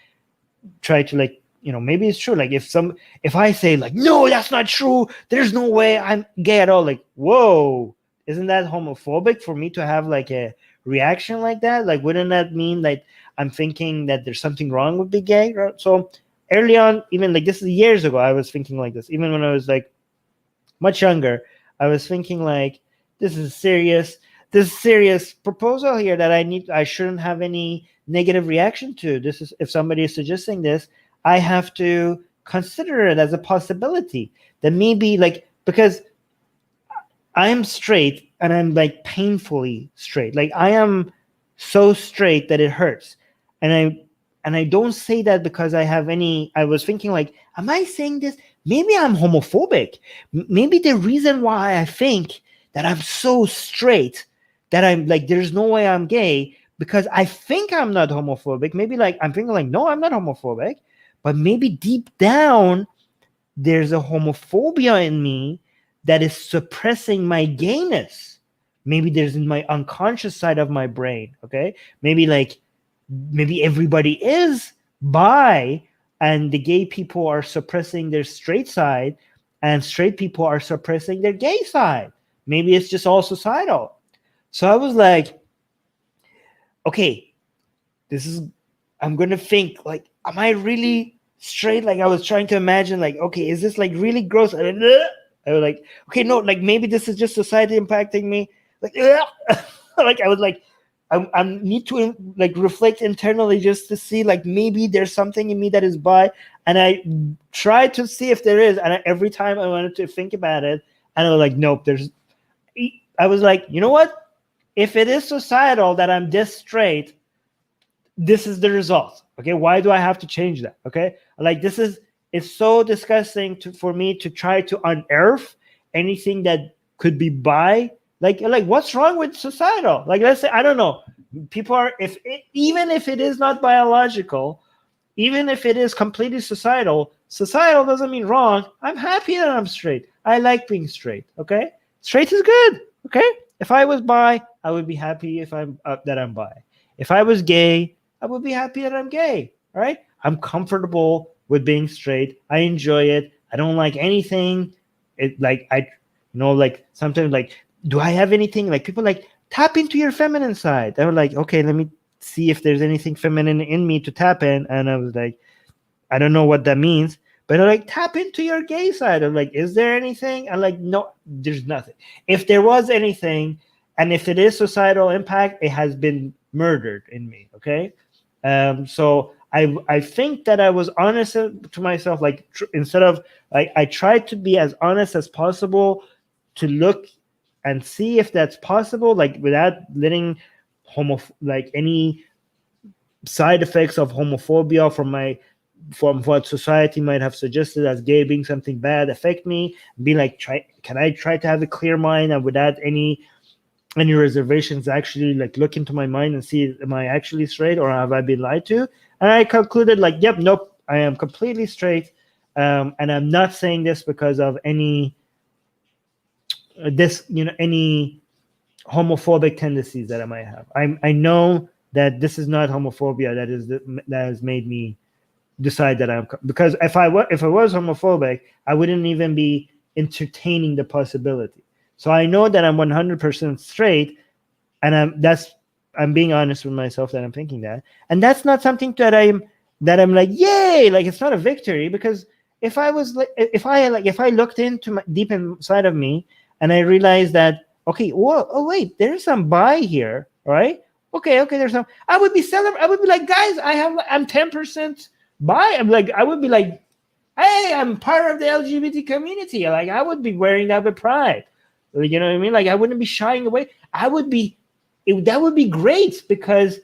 try to, like, you know, maybe it's true. Like, if I say like, no, that's not true, there's no way I'm gay at all. Like, whoa, isn't that homophobic for me to have like a reaction like that? Like, wouldn't that mean that I'm thinking that there's something wrong with being gay? Right? So early on, even like this is years ago, I was thinking like this. Even when I was like much younger, I was thinking like, this is serious proposal here that I shouldn't have any negative reaction to. This is, if somebody is suggesting this, I have to consider it as a possibility that maybe, like, because I'm straight and I'm like painfully straight. Like, I am so straight that it hurts. And I don't say that because I was thinking like, am I saying this? Maybe I'm homophobic. Maybe the reason why I think that I'm so straight that I'm like, there's no way I'm gay, because I think I'm not homophobic. Maybe like I'm thinking like, no, I'm not homophobic, but maybe deep down there's a homophobia in me that is suppressing my gayness. Maybe there's in my unconscious side of my brain. Okay, maybe everybody is bi and the gay people are suppressing their straight side and straight people are suppressing their gay side. Maybe it's just all societal. So I was like, okay, I'm going to think like, am I really straight? Like, I was trying to imagine like, okay, is this like really gross? I was like, okay, no, like maybe this is just society impacting me. Like, like I was like, I need to like reflect internally just to see like maybe there's something in me that is bi, and I tried to see if there is, and every time I wanted to think about it, and I was like, nope, I was like, you know what? If it is societal that I'm this straight, this is the result. Okay, why do I have to change that? Okay, like it's so disgusting for me to try to unearth anything that could be bi. Like what's wrong with societal? Like, let's say, I don't know, people are, even if it is not biological, even if it is completely societal doesn't mean wrong. I'm happy that I'm straight. I like being straight. Okay, straight is good. Okay, if I was bi, I would be happy if that I'm bi. If I was gay, I would be happy that I'm gay. All right, I'm comfortable with being straight. I enjoy it. I don't like anything. Like sometimes like, do I have anything? Like, people like, tap into your feminine side. I was like, okay, let me see if there's anything feminine in me to tap in. And I was like, I don't know what that means. But I'm like, tap into your gay side. I'm like, is there anything? I'm like, no, there's nothing. If there was anything, and if it is societal impact, it has been murdered in me. Okay, so I think that I was honest to myself. Like instead of like, I tried to be as honest as possible to look and see if that's possible, like without letting like any side effects of homophobia from what society might have suggested as gay being something bad affect me. Be like, can I try to have a clear mind and without any reservations actually like look into my mind and see, am I actually straight or have I been lied to? And I concluded like, yep, nope, I am completely straight. And I'm not saying this because of any any homophobic tendencies that I might have. I know that this is not homophobia that has made me decide that I'm, because if I was homophobic, I wouldn't even be entertaining the possibility. So I know that I'm 100% straight, and I'm being honest with myself that I'm thinking that, and that's not something that I'm like, yay, like it's not a victory, because if I looked into deep inside of me and I realized that, okay, wait, there's some bi here, right? Okay, there's some. I would be like, guys, I'm 10% bi. I would be like, hey, I'm part of the LGBT community. Like I would be wearing that with pride. You know what I mean? Like I wouldn't be shying away. That would be great, because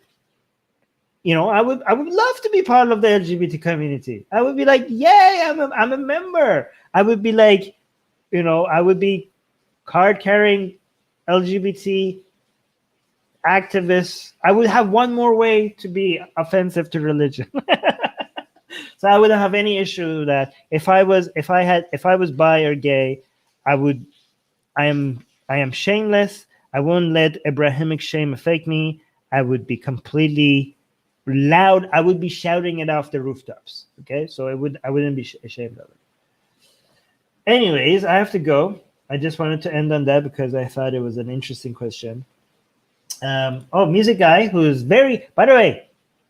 I would love to be part of the LGBT community. I would be like, yay, I'm a member. I would be like, I would be card carrying LGBT activists. I would have one more way to be offensive to religion. So I wouldn't have any issue with that. If I was bi or gay, I am shameless. I won't let Abrahamic shame affect me. I would be completely loud. I would be shouting it off the rooftops. Okay, so I wouldn't be ashamed of it. Anyways, I have to go. I just wanted to end on that because I thought it was an interesting question. Music guy who's very, by the way,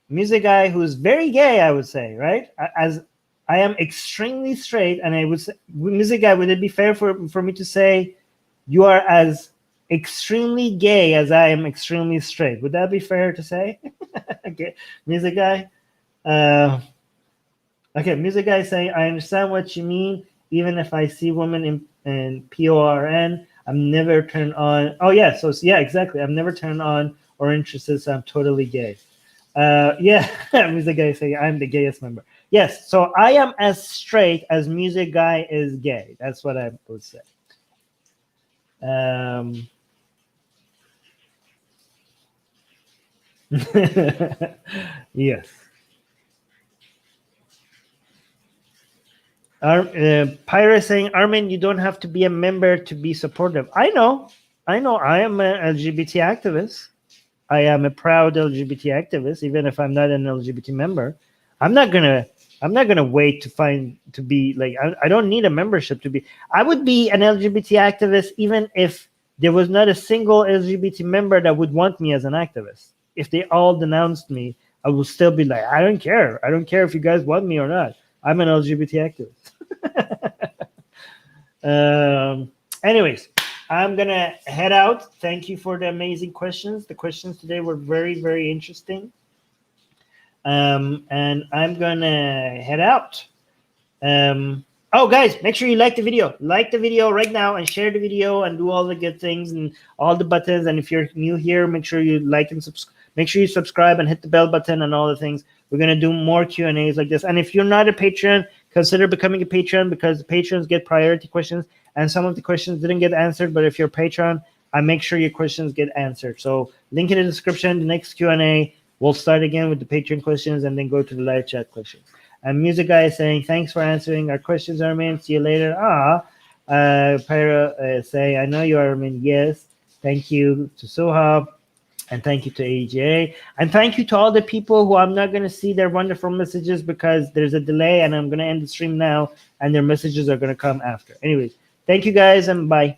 music guy who's very gay, I would say, right? As I am extremely straight, and I would say, music guy, would it be fair for me to say you are as extremely gay as I am extremely straight? Would that be fair to say? Okay, music guy. Okay, music guy saying, I understand what you mean. Even if I see women in PORN, I'm never turned on. Oh yeah, so yeah, exactly. I'm never turned on or interested, so I'm totally gay. Yeah, music guy saying I'm the gayest member. Yes, so I am as straight as music guy is gay. That's what I would say. Yes. Pyra saying, Armin, you don't have to be a member to be supportive. I know. I am an LGBT activist. I am a proud LGBT activist, even if I'm not an LGBT member. I'm not gonna wait to be like, I don't need a membership to be. I would be an LGBT activist even if there was not a single LGBT member that would want me as an activist. If they all denounced me, I would still be like, I don't care. I don't care if you guys want me or not. I'm an LGBT activist. Anyways, I'm going to head out. Thank you for the amazing questions. The questions today were very, very interesting. And I'm going to head out. Oh, guys, make sure you like the video. Like the video right now and share the video and do all the good things and all the buttons. And if you're new here, make sure you like and make sure you subscribe and hit the bell button and all the things. We're going to do more Q&As like this. And if you're not a patron, consider becoming a patron, because the patrons get priority questions. And some of the questions didn't get answered. But if you're a patron, I make sure your questions get answered. So link in the description. The next Q&A, we'll start again with the patron questions and then go to the live chat questions. And music guy is saying, thanks for answering our questions, Armin. See you later. Pyra saying, I know you, Armin. Yes. Thank you to Sohab. And thank you to AJA. And thank you to all the people who I'm not going to see their wonderful messages because there's a delay and I'm going to end the stream now and their messages are going to come after. Anyways, thank you guys and bye.